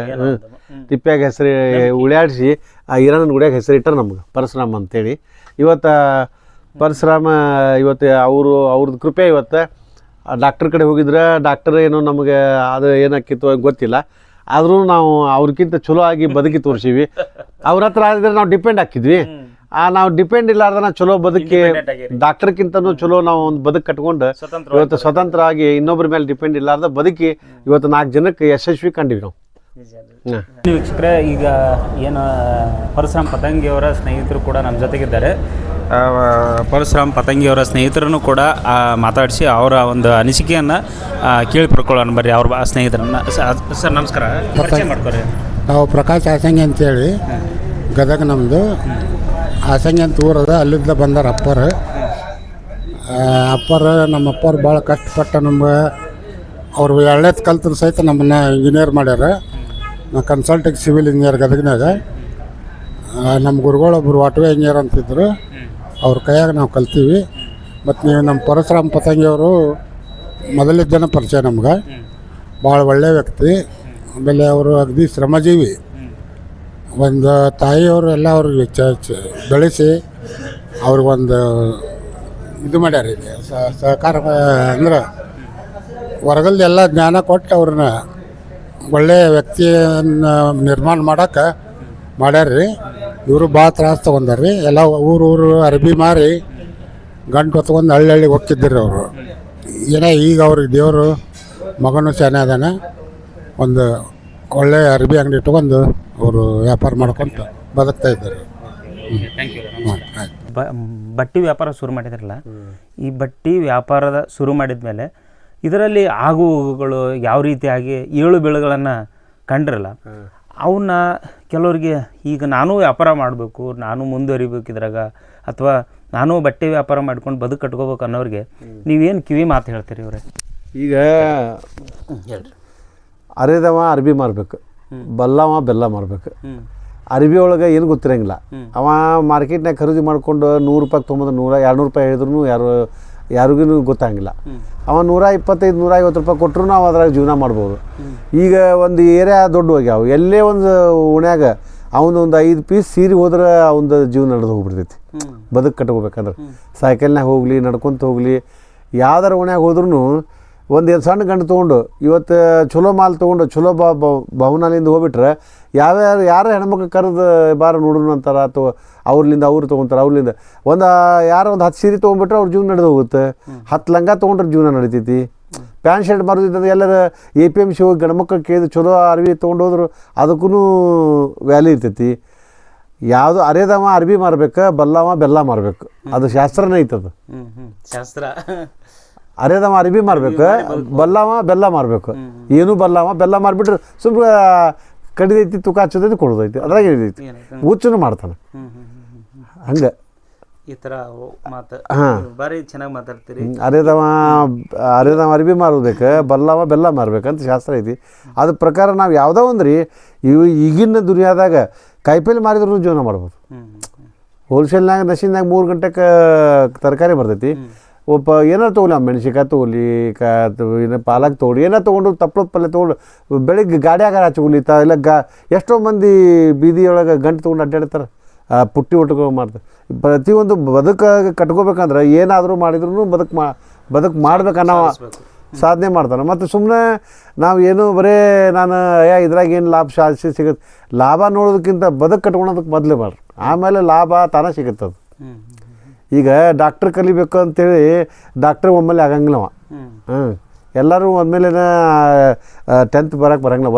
ತಿಪ್ಪ್ಯಾಗ ಹೆಸರು ಉಳ್ಯಾಡಿಸಿ ಆ ಈರಣ್ಣನ ಗುಡಿಯಾಗ ಹೆಸರಿಟ್ಟಾರೆ ನಮ್ಗೆ, ಪರಶುರಾಮ ಅಂತೇಳಿ. ಇವತ್ತು ಪರಶುರಾಮ ಅವ್ರದ್ದು ಕೃಪೆ. ಇವತ್ತು ಡಾಕ್ಟರ್ ಕಡೆ ಹೋಗಿದ್ರೆ ಡಾಕ್ಟರ್ ಏನೋ ನಮಗೆ ಅದು ಏನಾಕಿತ್ತು ಗೊತ್ತಿಲ್ಲ. ಆದರೂ ನಾವು ಅವ್ರಿಗಿಂತ ಚಲೋ ಆಗಿ ಬದುಕಿ ತೋರಿಸೀವಿ. ಅವ್ರ ಹತ್ರ ಆಗಿದ್ರೆ ನಾವು ಡಿಪೆಂಡ್ ಹಾಕಿದ್ವಿ. ನಾವು ಡಿಪೆಂಡ್ ಇಲ್ಲಾರ್ದನ ಚಲೋ ಬದುಕಿ, ಡಾಕ್ಟರ್ಗಿಂತನೂ ಚಲೋ ನಾವು ಒಂದು ಬದುಕು ಕಟ್ಕೊಂಡು ಇವತ್ತು ಸ್ವತಂತ್ರ ಆಗಿ ಇನ್ನೊಬ್ಬರ ಮೇಲೆ ಡಿಪೆಂಡ್ ಇಲ್ಲಾರ್ದ ಬದುಕಿ ಇವತ್ತು 4 ಜನಕ್ಕೆ ಯಶಸ್ವಿ ಕಂಡಿವಿ ನಾವು. ವೀಕ್ಷಕರೇ, ಈಗ ಏನು ಪರಶುರಾಮ್ ಪತಂಗಿಯವರ ಸ್ನೇಹಿತರು ಕೂಡ ನಮ್ಮ ಜೊತೆಗಿದ್ದಾರೆ. ಪರಶುರಾಮ್ ಪತಂಗಿಯವರ ಸ್ನೇಹಿತರನ್ನು ಕೂಡ ಮಾತಾಡಿಸಿ ಅವರ ಒಂದು ಅನಿಸಿಕೆಯನ್ನು ಕೇಳಿ ಪಡ್ಕೊಳ್ಳೋಣ ಬರ್ರಿ ಅವ್ರ ಸ್ನೇಹಿತರನ್ನು. ಸರ್ ನಮಸ್ಕಾರ, ಪರಿಚಯ ಮಾಡ್ಕೊರಿ. ನಾವು ಪ್ರಕಾಶ್ ಆಸಂಗಿ ಅಂತೇಳಿ, ಗದಗ ನಮ್ಮದು. ಆಸಂಗಿ ಅಂತ ಊರದ, ಅಲ್ಲಿಂದ ಬಂದಾರ ಅಪ್ಪರು. ನಮ್ಮ ಅಪ್ಪರು ಭಾಳ ಕಷ್ಟಪಟ್ಟ ನಮ್ಗೆ. ಅವರು 2ನೇದು ಕಲ್ತರು ಸಹಿತ ನಮ್ಮನ್ನು ಇಂಜಿನಿಯರ್ ಮಾಡ್ಯಾರ. ಕನ್ಸಲ್ಟಿಂಗ್ ಸಿವಿಲ್ ಇಂಜಿನಿಯರ್ ಗದಗಿನಾಗ. ನಮ್ಮ ಗುರುಗಳೊಬ್ಬರು ವಾಟ್ವೇ ಇಂಜಿನಿಯರ್ ಅಂತಿದ್ರು, ಅವ್ರ ಕೈಯಾಗ ನಾವು ಕಲ್ತೀವಿ. ಮತ್ತು ನೀವು ನಮ್ಮ ಪರಶುರಾಮ್ ಪತಂಗಿಯವರು ಮೊದಲಿದ್ದ ಪರಿಚಯ ನಮ್ಗೆ. ಭಾಳ ಒಳ್ಳೆಯ ವ್ಯಕ್ತಿ. ಆಮೇಲೆ ಅವರು ಅಗದಿ ಶ್ರಮಜೀವಿ. ಒಂದು ತಾಯಿಯವರು ಎಲ್ಲ ಅವ್ರಿಗೆ ಬೆಳೆಸಿ ಅವ್ರಿಗೊಂದು ಇದು ಮಾಡ್ಯಾರ. ಇಲ್ಲಿ ಸಹಕಾರ ಅಂದ್ರೆ ಹೊರಗಲ್ದೆಲ್ಲ ಜ್ಞಾನ ಕೊಟ್ಟು ಅವ್ರನ್ನ ಒಳ್ಳೆಯ ವ್ಯಕ್ತಿಯನ್ನು ನಿರ್ಮಾಣ ಮಾಡೋಕೆ ಮಾಡ್ಯಾರ್ರಿ. ಇವರು ಭಾಳ ತ್ರಾಸ ತೊಗೊಂಡಾರ್ರಿ. ಎಲ್ಲ ಊರು ಅರ್ಬಿ ಮಾರಿ ಗಂಟು ಹೊತ್ಕೊಂಡು ಹಳ್ಳಿ ಹೋಗ್ತಿದ್ದರು ಅವರು. ಏನೋ ಈಗ ಅವ್ರಿಗೆ ದೇವರು ಮಗನೂ ಶಾನೆ ಅದಾನ. ಒಂದು ಒಳ್ಳೆಯ ಅರ್ಬಿ ಅಂಗಡಿ ಇಟ್ಕೊಂಡು ಅವರು ವ್ಯಾಪಾರ ಮಾಡ್ಕೊಂಡು ಬದುಕ್ತಾ ಇದ್ದಾರೆ. ಬಟ್ಟೆ ವ್ಯಾಪಾರ ಶುರು ಮಾಡಿದ್ರಲ್ಲ, ಈ ಬಟ್ಟೆ ವ್ಯಾಪಾರದ ಶುರು ಮಾಡಿದ ಮೇಲೆ ಇದರಲ್ಲಿ ಆಗು ಹೋಗುಗಳು ಯಾವ ರೀತಿಯಾಗಿ ಏಳು ಬೀಳುಗಳನ್ನು ಕಂಡ್ರಲ್ಲ, ಅವನ್ನ ಕೆಲವರಿಗೆ ಈಗ ನಾನು ವ್ಯಾಪಾರ ಮಾಡಬೇಕು, ನಾನು ಮುಂದುವರಿಬೇಕು ಇದ್ರಾಗ, ಅಥವಾ ನಾನು ಬಟ್ಟೆ ವ್ಯಾಪಾರ ಮಾಡ್ಕೊಂಡು ಬದುಕು ಕಟ್ಕೋಬೇಕು ಅನ್ನೋರಿಗೆ ನೀವೇನು ಕಿವಿ ಮಾತು ಹೇಳ್ತೀರಿ ಇವ್ರೆ? ಈಗ ಅರೆದವ ಅರ್ಬಿ ಮಾರ್ಬೇಕು, ಬಲ್ಲವ ಬೆಲ್ಲ ಮಾರ್ಬೇಕು. ಅರ್ಬಿ ಒಳಗೆ ಏನು ಗೊತ್ತಿರಂಗಿಲ್ಲ. ಅವ ಮಾರ್ಕೆಟ್ನಾಗ ಖರೀದಿ ಮಾಡ್ಕೊಂಡು 100 ರೂಪಾಯಿ ತೊಗೊಂಬಂದು 100-200 ರೂಪಾಯಿ ಹೇಳಿದ್ರು ಯಾರಿಗೂ ಗೊತ್ತಾಗಿಲ್ಲ. ಅವ 125 150 ರೂಪಾಯಿ ಕೊಟ್ಟರು ನಾವು ಅದ್ರಾಗ ಜೀವನ ಮಾಡ್ಬೋದು. ಈಗ ಒಂದು ಏರಿಯಾ ದೊಡ್ಡ ಹೋಗ್ಯಾವ, ಎಲ್ಲೇ ಒಂದು ಓಣ್ಯಾಗ ಅವನೊಂದು 5 ಪೀಸ್ ಸೀರೆ ಹೋದ್ರೆ ಅವನದು ಜೀವನ ನಡೆದು ಹೋಗ್ಬಿಡ್ತೈತಿ. ಬದುಕು ಕಟ್ಕೋಬೇಕಂದ್ರೆ ಸೈಕಲ್ನಾಗ ಹೋಗಲಿ, ನಡ್ಕೊತ ಹೋಗಲಿ, ಯಾವ್ದಾರ ಓಣ್ಯಾಗ ಹೋದ್ರೂ ಒಂದು ಸಣ್ಣ ಗಂಡು ತೊಗೊಂಡು ಇವತ್ತು ಚಲೋ ಮಾಲ್ ತೊಗೊಂಡು ಚಲೋ ಭವನಾಲಿಂದ ಹೋಗ್ಬಿಟ್ರೆ ಯಾರು ಹೆಣ್ಮಕ್ಳು ಕರೆದು ಬಾರ ನೋಡ್ರು ಅಂತಾರೆ, ಅಥವಾ ಅವ್ರಲಿಂದ ಅವ್ರು ತೊಗೊತಾರೆ. ಅವ್ರಲಿಂದ ಯಾರೋ ಒಂದು 10 ಸೀರೆ ತೊಗೊಂಡ್ಬಿಟ್ರೆ ಅವ್ರ ಜೀವನ ನಡೆದು ಹೋಗುತ್ತೆ. 10 ಲಂಗ ತೊಗೊಂಡ್ರೆ ಜೀವನ ನಡೀತೈತಿ. ಪ್ಯಾಂಟ್ ಶರ್ಟ್ ಮಾರೋದಿದ್ದಂದ್ರೆ ಎಲ್ಲರ APMC ಹೋಗಿ ಗಂಡ್ಮಕ್ಳು ಕೇಳಿದ್ರು ಚಲೋ ಅರ್ಬಿ ತೊಗೊಂಡು ಹೋದ್ರು ಅದಕ್ಕೂ ವ್ಯಾಲ್ಯೂ ಇರ್ತೈತಿ. ಯಾವುದು ಅರೆದವ ಅರ್ಬಿ ಮಾರ್ಬೇಕು, ಬಲ್ಲವ ಬೆಲ್ಲ ಮಾರ್ಬೇಕು, ಅದು ಶಾಸ್ತ್ರನೇ ಐತದು. ಶಾಸ್ತ್ರ. ಅರೆದವ ಅರ್ಬಿ ಮಾರ್ಬೇಕು, ಬಲ್ಲವ ಬೆಲ್ಲ ಮಾರ್ಬೇಕು. ಏನು ಬಲ್ಲವ ಬೆಲ್ಲ ಮಾರ್ಬಿಟ್ರೆ ಸುಮ್ಮನೆ ಕಡಿದೈತಿ, ತೂಕ ಹಚ್ಚೋದೈತಿ, ಕೊಡೋದೈತಿ, ಅದ್ರಾಗ ಏನೈತಿ, ಹುಚ್ಚನು ಮಾಡ್ತಾನೆ. ಹಂಗೆ ಈ ಥರ ಮಾತು ಭಾರಿ ಚೆನ್ನಾಗಿ ಮಾತಾಡ್ತೀರಿ. ಅರೆದವ ಅರ್ಬಿ ಮಾರೋದಕ್ಕೆ, ಬಲ್ಲವ ಬೆಲ್ಲ ಮಾರ್ಬೇಕಂತ ಶಾಸ್ತ್ರ ಐತಿ. ಅದ್ರ ಪ್ರಕಾರ ನಾವು ಯಾವುದೋ ಒಂದು ರೀ ಈಗಿನ ದುನಿಯಾದಾಗ ಕಾಯಿಪಲ್ಲೆ ಮಾರಿದ್ರೂ ಜೀವನ ಮಾಡ್ಬೋದು. ಹೋಲ್ಸೇಲ್ನಾಗ ನಶಿನ್ಯಾಗ 3 ಗಂಟೆಗೆ ತರಕಾರಿ ಬರ್ತೈತಿ. ಒಬ್ಬ ಏನಾರು ತೊಗೊಲಿ, ಮೆಣಸಿನ್ಕಾಯಿ ತೊಗೊಲಿ, ಏನು ಪಾಲಕ್ ತೊಗೊಳಿ, ಏನಾರು ತೊಗೊಂಡು ತಪ್ಪಳದ ಪಲ್ಯ ತೊಗೊಂಡು ಬೆಳಿಗ್ಗೆ ಗಾಡಿಯಾಗ ಹಚ್ಕೊಲಿ. ಇಲ್ಲ ಎಷ್ಟೋ ಮಂದಿ ಬೀದಿಯೊಳಗೆ ಗಂಟು ತೊಗೊಂಡು ಅಡ್ಡಾಡ್ತಾರೆ, ಪುಟ್ಟಿ ಒಟ್ಕೊಂಡು ಮಾಡ್ತಾರೆ. ಪ್ರತಿಯೊಂದು ಬದುಕು ಕಟ್ಕೋಬೇಕಂದ್ರೆ ಏನಾದರೂ ಮಾಡಿದ್ರು ಬದುಕು ಮಾಡ್ಬೇಕನ್ನೋ ಸಾಧನೆ ಮಾಡ್ತಾನೆ. ಮತ್ತು ಸುಮ್ಮನೆ ನಾವು ಏನು ಬರೇ ನಾನು ಇದ್ರಾಗ ಏನು ಲಾಭ ಸಿಗುತ್ತೆ, ಲಾಭ ನೋಡೋದಕ್ಕಿಂತ ಬದುಕು ಕಟ್ಕೊಳೋದಕ್ಕೆ ಮೊದಲೇ ಮಾಡ್ರಿ, ಆಮೇಲೆ ಲಾಭ ತಾನೇ ಸಿಗುತ್ತದು. ಈಗ ಡಾಕ್ಟ್ರ್ ಕಲಿಬೇಕು ಅಂತೇಳಿ ಡಾಕ್ಟ್ರ್ ಒಮ್ಮೆಲೆ ಆಗಂಗಿಲ್ಲವ. ಎಲ್ಲರೂ ಒಂದ್ಮೇಲೆ 10th ಬರಂಗಿಲ್ಲ.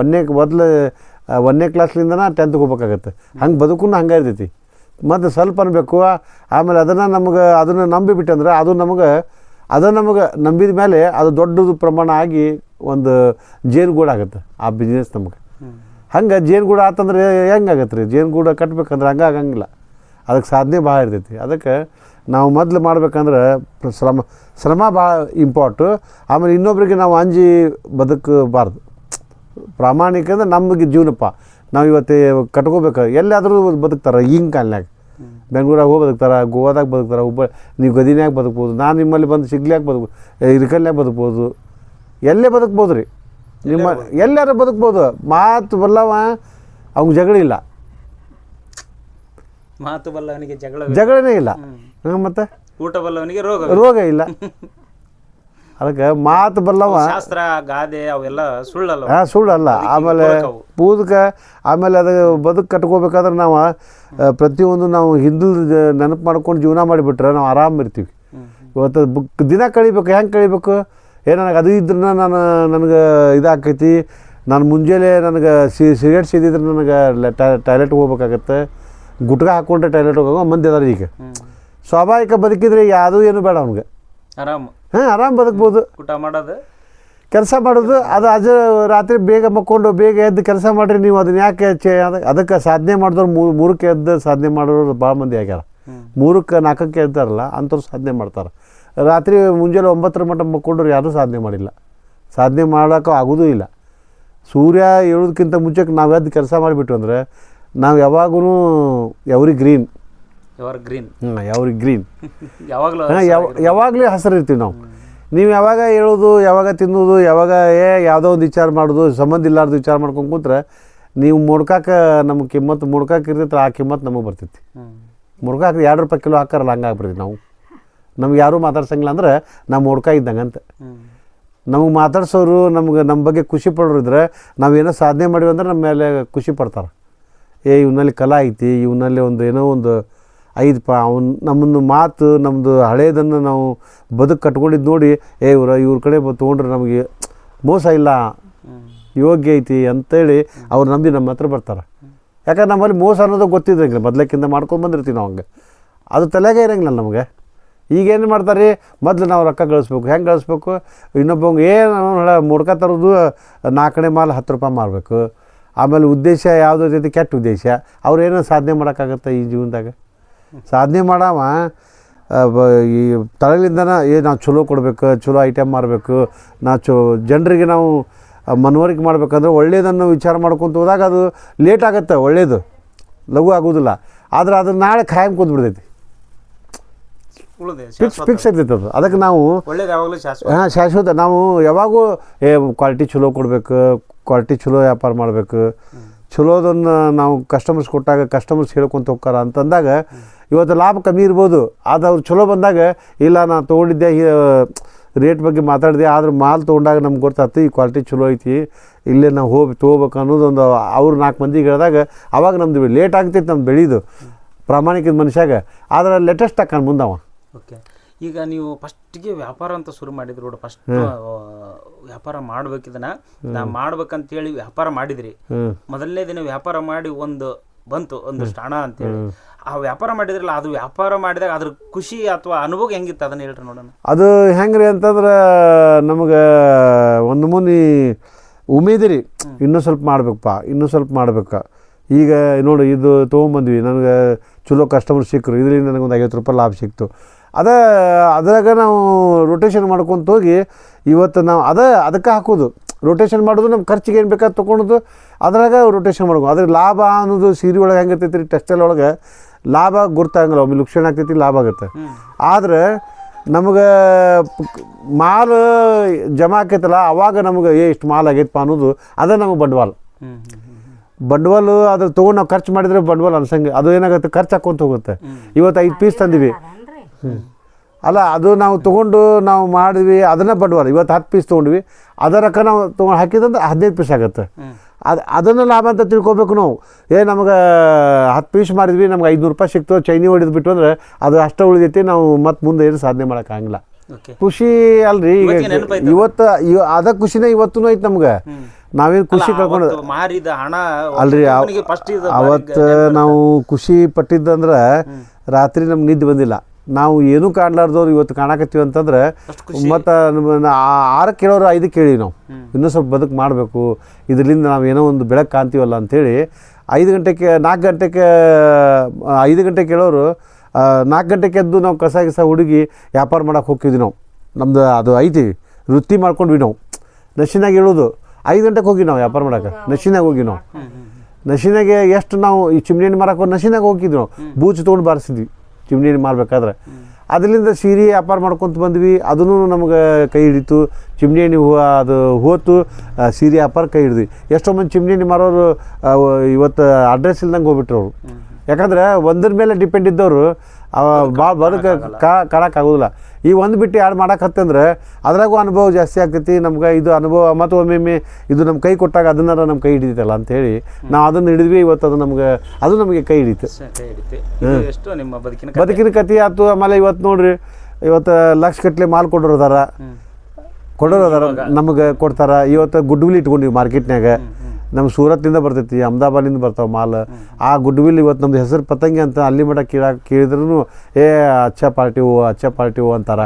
ಒಂದನೇ ಕ್ಲಾಸ್ಲಿಂದನ 10th ಹೋಗ್ಬೇಕಾಗತ್ತೆ. ಹಂಗೆ ಬದುಕು ಹಂಗೆ ಇರ್ತೈತಿ. ಮತ್ತು ಸ್ವಲ್ಪ ಅನ್ಬೇಕು, ಆಮೇಲೆ ಅದನ್ನು ನಂಬಿಬಿಟ್ಟಂದ್ರೆ ಅದು ನಮಗೆ ನಂಬಿದ ಮೇಲೆ ಅದು ದೊಡ್ಡದು ಪ್ರಮಾಣ ಆಗಿ ಒಂದು ಜೇನುಗೂಡು ಆಗುತ್ತೆ ಆ ಬಿಸ್ನೆಸ್ ನಮಗೆ. ಹಂಗೆ ಜೇನುಗೂಡು ಆತಂದ್ರೆ ಹೆಂಗಾಗತ್ತೆ ರೀ? ಜೇನುಗೂಡು ಕಟ್ಬೇಕಂದ್ರೆ ಹಂಗೆ ಆಗಂಗಿಲ್ಲ. ಅದಕ್ಕೆ ಸಾಧನೆ ಭಾಳ ಇರ್ತೈತಿ. ಅದಕ್ಕೆ ನಾವು ಮೊದಲು ಮಾಡ್ಬೇಕಂದ್ರೆ ಶ್ರಮ ಭಾಳ ಇಂಪಾರ್ಟು. ಆಮೇಲೆ ಇನ್ನೊಬ್ರಿಗೆ ನಾವು ಅಂಜಿ ಬದುಕಬಾರ್ದು. ಪ್ರಾಮಾಣಿಕ ಅಂದ್ರೆ ನಮಗೆ ಜೀವನಪ್ಪ, ನಾವು ಇವತ್ತು ಕಟ್ಕೋಬೇಕು. ಎಲ್ಲಾದರೂ ಬದುಕ್ತಾರೆ ಈಗಿನ ಕಾಲನಾಗ. ಬೆಂಗಳೂರಾಗ ಹೋಗಿ ಬದುಕ್ತಾರೆ, ಗೋವಾದಾಗ ಬದುಕ್ತಾರೆ, ನೀವು ಗದಿನ್ಯಾಗ ಬದುಕ್ಬೋದು. ನಾನು ನಿಮ್ಮಲ್ಲಿ ಬಂದು ಸಿಗ್ಲ್ಯಾಗ ಇರ್ಕಲ್ನ್ಯಾಗ ಬದುಕ್ಬೋದು, ಎಲ್ಲೇ ಬದುಕ್ಬೋದು ರೀ. ಎಲ್ಲಾರು ಬದುಕ್ಬೋದು. ಮಾತು ಬಲ್ಲವ ಅವ್ಗೆ ಜಗಳ ಇಲ್ಲ, ಮಾತು ಬಲ್ಲವನಿಗೆ ಜಗಳನೇ ಇಲ್ಲ. ಮತ್ತೆ ಊಟ ಬಲ್ಲವನಿಗೆ ರೋಗ ಇಲ್ಲ. ಅದಕ್ಕೆ ಮಾತು ಬಲ್ಲವ ಶಾಸ್ತ್ರ ಗಾದೆ ಅವೆಲ್ಲ ಸುಳ್ಳಲ್ಲ. ಸುಳ್ಳಲ್ಲ. ಆಮೇಲೆ ಆಮೇಲೆ ಅದು ಬದುಕು ಕಟ್ಕೋಬೇಕಾದ್ರೆ ನಾವು ಪ್ರತಿಯೊಂದು ನಾವು ಹಿಂದೂ ನೆನಪು ಮಾಡ್ಕೊಂಡು ಜೀವನ ಮಾಡಿಬಿಟ್ರೆ ನಾವು ಆರಾಮ ಇರ್ತೀವಿ. ಇವತ್ತು ದಿನ ಕಳಿಬೇಕು. ಹೆಂಗೆ ಕಳಿಬೇಕು? ನನಗೆ ಅದು ಇದ್ರೆ ನನಗೆ ಇದಾಕೈತಿ. ನಾನು ಮುಂಜಾನೆ ನನಗೆ ಸಿಗರೇಟ್ ಸೇದಿದ್ರೆ ನನಗೆ ಟಾಯ್ಲೆಟ್ಗೆ ಹೋಗ್ಬೇಕಾಗತ್ತೆ. ಗುಟ್ಕ ಹಾಕ್ಕೊಂಡ್ರೆ ಟಾಯ್ಲೆಟ್ ಹೋಗೋ ಮಂದಿ ಅದಾರ. ಈಗ ಸ್ವಾಭಾವಿಕ ಬದುಕಿದ್ರೆ ಯಾವುದೂ ಏನು ಬೇಡ ಅವ್ನಿಗೆ, ಆರಾಮ್ ಬದುಕ್ಬೋದು. ಊಟ ಮಾಡೋದು, ಕೆಲಸ ಮಾಡೋದು, ಅದು ರಾತ್ರಿ ಬೇಗ ಮಕ್ಕೊಂಡು ಬೇಗ ಎದ್ದು ಕೆಲಸ ಮಾಡಿರಿ. ನೀವು ಅದನ್ನ ಯಾಕೆ ಅದಕ್ಕೆ ಸಾಧನೆ ಮಾಡಿದವ್ರು 3ಕ್ಕೆ ಎದ್ದು ಸಾಧನೆ ಮಾಡೋರು ಭಾಳ ಮಂದಿ ಆಗ್ಯಾರ. 3ಕ್ಕೆ 4ಕ್ಕೆ ಎದ್ದಾರಲ್ಲ ಅಂಥವ್ರು ಸಾಧನೆ ಮಾಡ್ತಾರೆ. ರಾತ್ರಿ ಮುಂಜಾನೆ 9 ಮಟ್ಟ ಮಕ್ಕೊಂಡ್ರು ಯಾರೂ ಸಾಧನೆ ಮಾಡಿಲ್ಲ. ಸಾಧನೆ ಮಾಡೋಕ್ಕೂ ಆಗೋದೂ ಇಲ್ಲ. ಸೂರ್ಯ ಏಳೋದಕ್ಕಿಂತ ಮುಂಚೆಗೆ ನಾವು ಎದ್ದು ಕೆಲಸ ಮಾಡಿಬಿಟ್ಟು ಅಂದರೆ ನಾವು ಯಾವಾಗೂ ಯಾವಾಗಲೂ ಹಸಿರು ಇರ್ತೀವಿ ನಾವು. ನೀವು ಯಾವಾಗ ಹೇಳೋದು, ಯಾವಾಗ ತಿನ್ನೋದು, ಯಾವಾಗ ಯಾವುದೋ ಒಂದು ವಿಚಾರ ಮಾಡೋದು, ಸಂಬಂಧ ಇಲ್ಲಾರ್ದು ವಿಚಾರ ಮಾಡ್ಕೊಂಡು ಕೂತ್ರೆ ನೀವು ಮುಡ್ಕಾಕೆ ನಮ್ಗೆ ಕಿಮ್ಮತ್ತು ಮುಡ್ಕಾಕೆ ಇರ್ತೈತೆ, ಆ ಕಿಮ್ಮತ್ತು ನಮಗೆ ಬರ್ತೈತಿ. ಮುಡ್ಕಾಕೆ 2 ರೂಪಾಯಿ ಕಿಲೋ ಹಾಕಾರಲ್ಲ, ಹಂಗೆ ಆಗ್ಬಿಡ್ತೀವಿ ನಾವು. ನಮ್ಗೆ ಯಾರೂ ಮಾತಾಡ್ಸಂಗಿಲ್ಲ ಅಂದ್ರೆ ನಾವು ಮುಡ್ಕ ಇದ್ದಂಗೆ ಅಂತ. ನಮಗೆ ಮಾತಾಡ್ಸೋರು ನಮ್ಮ ಬಗ್ಗೆ ಖುಷಿ ಪಡೋರು ಇದ್ರೆ ನಾವೇನೋ ಸಾಧನೆ ಮಾಡಿವಿ ಅಂದ್ರೆ ನಮ್ಮ ಮೇಲೆ ಖುಷಿ ಪಡ್ತಾರೆ. ಇವನಲ್ಲಿ ಕಲಾ ಐತಿ, ಇವನಲ್ಲಿ ಒಂದು ಏನೋ ಒಂದು ಐದಪ್ಪ, ನಮ್ಮನ್ನು ಮಾತು ನಮ್ಮದು ಹಳೇದನ್ನು ನಾವು ಬದುಕು ಕಟ್ಕೊಂಡಿದ್ದು ನೋಡಿ ಇವ್ರ ಕಡೆ ತೊಗೊಂಡ್ರೆ ನಮಗೆ ಮೋಸ ಇಲ್ಲ, ಯೋಗ್ಯ ಐತಿ ಅಂತೇಳಿ ಅವ್ರು ನಂಬಿ ನಮ್ಮ ಹತ್ರ ಬರ್ತಾರೆ. ಯಾಕಂದ್ರೆ ನಮ್ಮಲ್ಲಿ ಮೋಸ ಅನ್ನೋದು ಗೊತ್ತಿದ್ದಂಗಿಲ್ಲ, ಮೊದಲಕ್ಕಿಂತ ಮಾಡ್ಕೊಂಡು ಬಂದಿರ್ತೀವಿ ನಾವು. ಹಂಗೆ ಅದು ತಲೆಗೆ ಇರೋಂಗಿಲ್ಲ ನಮಗೆ. ಈಗೇನು ಮಾಡ್ತಾರೆ, ಮೊದಲು ನಾವು ರೊಕ್ಕ ಗಳಿಸ್ಬೇಕು. ಹೆಂಗೆ ಗಳಿಸ್ಬೇಕು, ಇನ್ನೊಬ್ಬಂಗೆ ಮುಡ್ಕ ತರೋದು 4 ಮಾಲ್ 10 ರೂಪಾಯಿ ಮಾರಬೇಕು. ಆಮೇಲೆ ಉದ್ದೇಶ ಯಾವುದೋ ಜೊತೆ ಕೆಟ್ಟ ಉದ್ದೇಶ. ಅವ್ರೇನೋ ಸಾಧನೆ ಮಾಡೋಕ್ಕಾಗತ್ತೆ ಈ ಜೀವನದಾಗ? ಸಾಧನೆ ಮಾಡವ ಈ ತಳಲಿಂದನ ನಾವು ಚಲೋ ಕೊಡಬೇಕು, ಚಲೋ ಐಟಮ್ ಮಾರಬೇಕು, ಜನರಿಗೆ ನಾವು ಮನವರಿಕೆ ಮಾಡ್ಬೇಕಂದ್ರೆ ಒಳ್ಳೆಯದನ್ನು ವಿಚಾರ ಮಾಡ್ಕೊತ ಹೋದಾಗ ಅದು ಲೇಟ್ ಆಗುತ್ತೆ, ಒಳ್ಳೆಯದು ಲಘು ಆಗೋದಿಲ್ಲ. ಆದ್ರೆ ಅದನ್ನು ನಾಳೆ ಖಾಯಂ ಕೂತ್ಬಿಡ್ತೈತಿ, ಫಿಕ್ಸ್ ಆಗ್ತೈತೆ ಅದು. ಅದಕ್ಕೆ ನಾವು ಶಾಶ್ವತ ನಾವು ಯಾವಾಗೂ ಕ್ವಾಲಿಟಿ ಚಲೋ ಕೊಡಬೇಕು, ಕ್ವಾಲಿಟಿ ಚಲೋ ವ್ಯಾಪಾರ ಮಾಡಬೇಕು. ಚಲೋದನ್ನು ನಾವು ಕಸ್ಟಮರ್ಸ್ ಕೊಟ್ಟಾಗ ಕಸ್ಟಮರ್ಸ್ ಹೇಳ್ಕೊತ ಹೋಗ್ತಾರ ಅಂತಂದಾಗ ಇವತ್ತು ಲಾಭ ಕಮ್ಮಿ ಇರ್ಬೋದು. ಅದು ಅವ್ರು ಚಲೋ ಬಂದಾಗ ಇಲ್ಲ ನಾನು ತೊಗೊಂಡಿದ್ದೆ, ರೇಟ್ ಬಗ್ಗೆ ಮಾತಾಡಿದೆ, ಆದ್ರೆ ಮಾಲ್ ತೊಗೊಂಡಾಗ ನಮ್ಗೆ ಗೊತ್ತಾಯ್ತು ಈ ಕ್ವಾಲಿಟಿ ಚಲೋ ಐತಿ, ಇಲ್ಲೇ ನಾವು ತೊಗೋಬೇಕು ಅನ್ನೋದೊಂದು ಅವ್ರು 4 ಮಂದಿಗೆ ಹೇಳಿದಾಗ ಅವಾಗ ನಮ್ದು ಲೇಟ್ ಆಗ್ತೈತೆ, ನಮ್ದು ಬೆಳೆಯೋದು ಪ್ರಾಮಾಣಿಕದ ಮನುಷ್ಯಾಗ. ಆದ್ರೆ ಲೇಟೆಸ್ಟ್ ಹಾಕೊಂಡು ಮುಂದವ. ಓಕೆ, ಈಗ ನೀವು ಫಸ್ಟಿಗೆ ವ್ಯಾಪಾರ ಅಂತ ಶುರು ಮಾಡಿದ್ರು ನೋಡಿ, ಫಸ್ಟ್ ವ್ಯಾಪಾರ ಮಾಡ್ಬೇಕಿದನ್ನ ನಾ ಮಾಡ್ಬೇಕಂತೇಳಿ ವ್ಯಾಪಾರ ಮಾಡಿದ್ರಿ. ಮೊದಲನೇ ದಿನ ವ್ಯಾಪಾರ ಮಾಡಿ ಒಂದಷ್ಟು ಹಣ ಅಂತೇಳಿ ಆ ವ್ಯಾಪಾರ ಮಾಡಿದ್ರಲ್ಲ, ಅದು ವ್ಯಾಪಾರ ಮಾಡಿದಾಗ ಅದ್ರ ಖುಷಿ ಅಥವಾ ಅನುಭವ ಹೆಂಗಿತ್ತು ಅದನ್ನ ಹೇಳ್ರಿ ನೋಡೋಣ. ಅದು ಹೆಂಗ್ರಿ ಅಂತಂದ್ರೆ ನಮಗೆ ಒಂದು ಮುನಿ ಉಮೇದಿರಿ, ಇನ್ನೂ ಸ್ವಲ್ಪ ಮಾಡ್ಬೇಕಪ್ಪ, ಇನ್ನೂ ಸ್ವಲ್ಪ ಮಾಡ್ಬೇಕು. ಈಗ ನೋಡಿ ಇದು ತೊಗೊಂಬಂದ್ವಿ, ನನಗೆ ಚಲೋ ಕಸ್ಟಮರ್ ಸಿಕ್ಕರು, ಇದರಿಂದ ನನಗೊಂದು 50 ರೂಪಾಯಿ ಲಾಭ ಸಿಕ್ತು. ಅದ್ರಾಗ ನಾವು ರೊಟೇಷನ್ ಮಾಡ್ಕೊತ ಹೋಗಿ ಇವತ್ತು ನಾವು ಅದಕ್ಕೆ ಹಾಕೋದು. ರೊಟೇಷನ್ ಮಾಡೋದು ನಮ್ಮ ಖರ್ಚಿಗೆ ಏನು ಬೇಕಾದ ತೊಗೊಳೋದು, ಅದ್ರಾಗ ರೊಟೇಷನ್ ಮಾಡ್ಕೊ. ಅದ್ರ ಲಾಭ ಅನ್ನೋದು ಸೀರೆ ಒಳಗೆ ಹೆಂಗಿರ್ತೈತಿ ರೀ, ಟೆಕ್ಸ್ಟೈಲ್ ಒಳಗೆ ಲಾಭ ಗೊತ್ತಾಗಂಗಿಲ್ಲ, ಒಮ್ಮೆ ಲುಕ್ಷಣ ಆಗ್ತೈತಿ, ಲಾಭ ಆಗುತ್ತೆ. ಆದ್ರೆ ನಮಗೆ ಮಾಲ್ ಜಮಾ ಆಕೈತಲ್ಲ, ಅವಾಗ ನಮಗೆ ಇಷ್ಟು ಮಾಲ್ ಆಗೈತಪ್ಪ ಅನ್ನೋದು ಅದೇ ನಮಗೆ ಬಂಡವಾಳ. ಅದ್ರ ತೊಗೊಂಡು ನಾವು ಖರ್ಚು ಮಾಡಿದರೆ ಬಂಡವಾಳ ಅನ್ಸಂಗೆ. ಅದು ಏನಾಗುತ್ತೆ, ಖರ್ಚು ಹಾಕ್ಕೊಂತ ಹೋಗುತ್ತೆ. ಇವತ್ತು 5 ಪೀಸ್ ತಂದಿವಿ ಅಲ್ಲ, ಅದು ನಾವು ತೊಗೊಂಡು ನಾವು ಮಾಡಿದ್ವಿ, ಅದನ್ನೇ ಬಂಡವಾಳ. ಇವತ್ತು 10 ಪೀಸ್ ತೊಗೊಂಡ್ವಿ, ಅದರಕ್ಕ ನಾವು ತೊಗೊಂಡು ಹಾಕಿದಂದ್ರೆ 15 ಪೀಸ್ ಆಗುತ್ತೆ. ಅದನ್ನು ಲಾಭ ಅಂತ ತಿಳ್ಕೊಬೇಕು ನಾವು. ನಮಗೆ 10 ಪೀಸ್ ಮಾಡಿದ್ವಿ, ನಮ್ಗೆ 500 ರೂಪಾಯಿ ಸಿಕ್ತು, ಚೈನಿ ಹೊಡಿದು ಬಿಟ್ಟು ಅಂದರೆ ಅದು ಅಷ್ಟೇ ಉಳಿದೈತಿ, ನಾವು ಮತ್ತೆ ಮುಂದೆ ಏನು ಸಾಧನೆ ಮಾಡೋಕ್ಕಾಗಿಲ್ಲ. ಖುಷಿ ಅಲ್ರಿ ಈಗ ಇವತ್ತು ಅದ ಖುಷಿನೇ ಇವತ್ತು ಐತೆ ನಮ್ಗೆ. ನಾವೇನು ಖುಷಿ ಕಳ್ಕೊಂಡು ಅಲ್ರಿ, ಅವತ್ತು ನಾವು ಖುಷಿ ಪಟ್ಟಿದ್ದಂದ್ರೆ ರಾತ್ರಿ ನಮ್ಗೆ ನಿದ್ದೆ ಬಂದಿಲ್ಲ. ನಾವು ಏನೂ ಕಾಣ್ಲಾರ್ದವ್ರು ಇವತ್ತು ಕಾಣಕತ್ತೀವಿ ಅಂತಂದ್ರೆ ಮತ್ತು 6ಕ್ಕೆ ಕೇಳೋರು 5ಕ್ಕೆ ಕೇಳಿ ನಾವು ಇನ್ನೂ ಸ್ವಲ್ಪ ಬದುಕು ಮಾಡಬೇಕು, ಇದರಿಂದ ನಾವು ಏನೋ ಒಂದು ಬೆಳಕು ಕಾಣ್ತೀವಲ್ಲ ಅಂಥೇಳಿ 5 ಗಂಟೆಗೆ 4 ಗಂಟೆಗೆ 5 ಗಂಟೆಗೆ ಕೇಳೋರು 4 ಗಂಟೆಗೆ ಎದ್ದು ನಾವು ಕಸ ಹುಡುಗಿ ವ್ಯಾಪಾರ ಮಾಡೋಕೆ ಹೋಗ್ತಿದ್ವಿ. ನಾವು ನಮ್ದು ಅದು ಐತಿ ವೃತ್ತಿ ಮಾಡ್ಕೊಂಡ್ವಿ. ನಾವು ನಶಿನಾಗ ಹೇಳೋದು 5 ಗಂಟೆಗೆ ಹೋಗಿ ನಾವು ವ್ಯಾಪಾರ ಮಾಡೋಕೆ ನಶಿನಾಗ ಹೋಗಿ ನಾವು ನಶಿನಾಗೆ ಎಷ್ಟು ನಾವು ಈ ಚಿಮ್ನಿ ಹಣ್ಣು ಮಾರಕ್ಕೆ ನಶಿನಾಗ ಹೋಗಿದ್ವಿ. ನಾವು ಬೂಚ್ ತೊಗೊಂಡು ಬಾರಿಸಿದ್ವಿ ಚಿಮ್ನಿ ಹಣ್ಣು ಮಾರಬೇಕಾದ್ರೆ. ಅದರಿಂದ ಸೀರೆ ವ್ಯಾಪಾರ ಮಾಡ್ಕೊತ ಬಂದ್ವಿ, ಅದನ್ನು ನಮಗೆ ಕೈ ಹಿಡಿತು. ಚಿಮ್ನಿ ಹಣ್ಣು ಅದು ಹೋತು, ಸೀರೆ ವ್ಯಾಪಾರ ಕೈ ಹಿಡಿದ್ವಿ. ಎಷ್ಟೋ ಮಂದಿ ಚಿಮ್ನಿ ಹಣ್ಣು ಮಾರೋರು ಇವತ್ತು ಅಡ್ರೆಸ್ ಇಲ್ದಂಗೆ ಹೋಗ್ಬಿಟ್ರು ಅವರು. ಯಾಕಂದ್ರೆ ಒಂದ್ರ ಮೇಲೆ ಡಿಪೆಂಡ್ ಇದ್ದವರು ಭಾಳ ಬದುಕು ಕಾಣಕ್ಕಾಗೋದಿಲ್ಲ. ಈ ಒಂದು ಬಿಟ್ಟು ಯಾರು ಮಾಡಕ್ಕೆ ಅದ್ರಾಗೂ ಅನುಭವ ಜಾಸ್ತಿ ಆಗ್ತೈತಿ ನಮ್ಗೆ. ಇದು ಅನುಭವ ಮತ್ತು ಒಮ್ಮೆ ಇದು ನಮ್ಮ ಕೈ ಕೊಟ್ಟಾಗ ಅದನ್ನಾರ ನಮ್ಮ ಕೈ ಹಿಡಿತಲ್ಲ ಅಂಥೇಳಿ ನಾವು ಅದನ್ನು ಹಿಡಿದ್ವಿ. ಇವತ್ತು ಅದು ನಮಗೆ ಕೈ ಹಿಡಿತು. ಬದುಕಿನ ಕತೆ ಆಯ್ತು. ಆಮೇಲೆ ಇವತ್ತು ನೋಡ್ರಿ, ಇವತ್ತು ಲಕ್ಷಗಟ್ಟಲೆ ಮಾಲ್ ಕೊಡೋರು ಅದಾರ, ನಮಗೆ ಕೊಡ್ತಾರೆ. ಇವತ್ತು ಗುಡ್ವಿಲ್ ಇಟ್ಕೊಂಡಿವಿ ಮಾರ್ಕೆಟ್ನಾಗ. ನಮ್ಮ ಸೂರತ್ನಿಂದ ಬರ್ತೈತಿ, ಅಹಮದಾಬಾದಿಂದ ಬರ್ತಾವೆ ಮಾಲ್. ಆ ಗುಡ್ವಿಲ್ ಇವತ್ತು ನಮ್ದು ಹೆಸರು ಪತಂಗಿ ಅಂತ ಅಲ್ಲಿ ಮಟ್ಟ ಕೇಳಿದ್ರು ಅಚ್ಚ ಪಾರ್ಟಿ ಹೋ ಅಂತಾರೆ.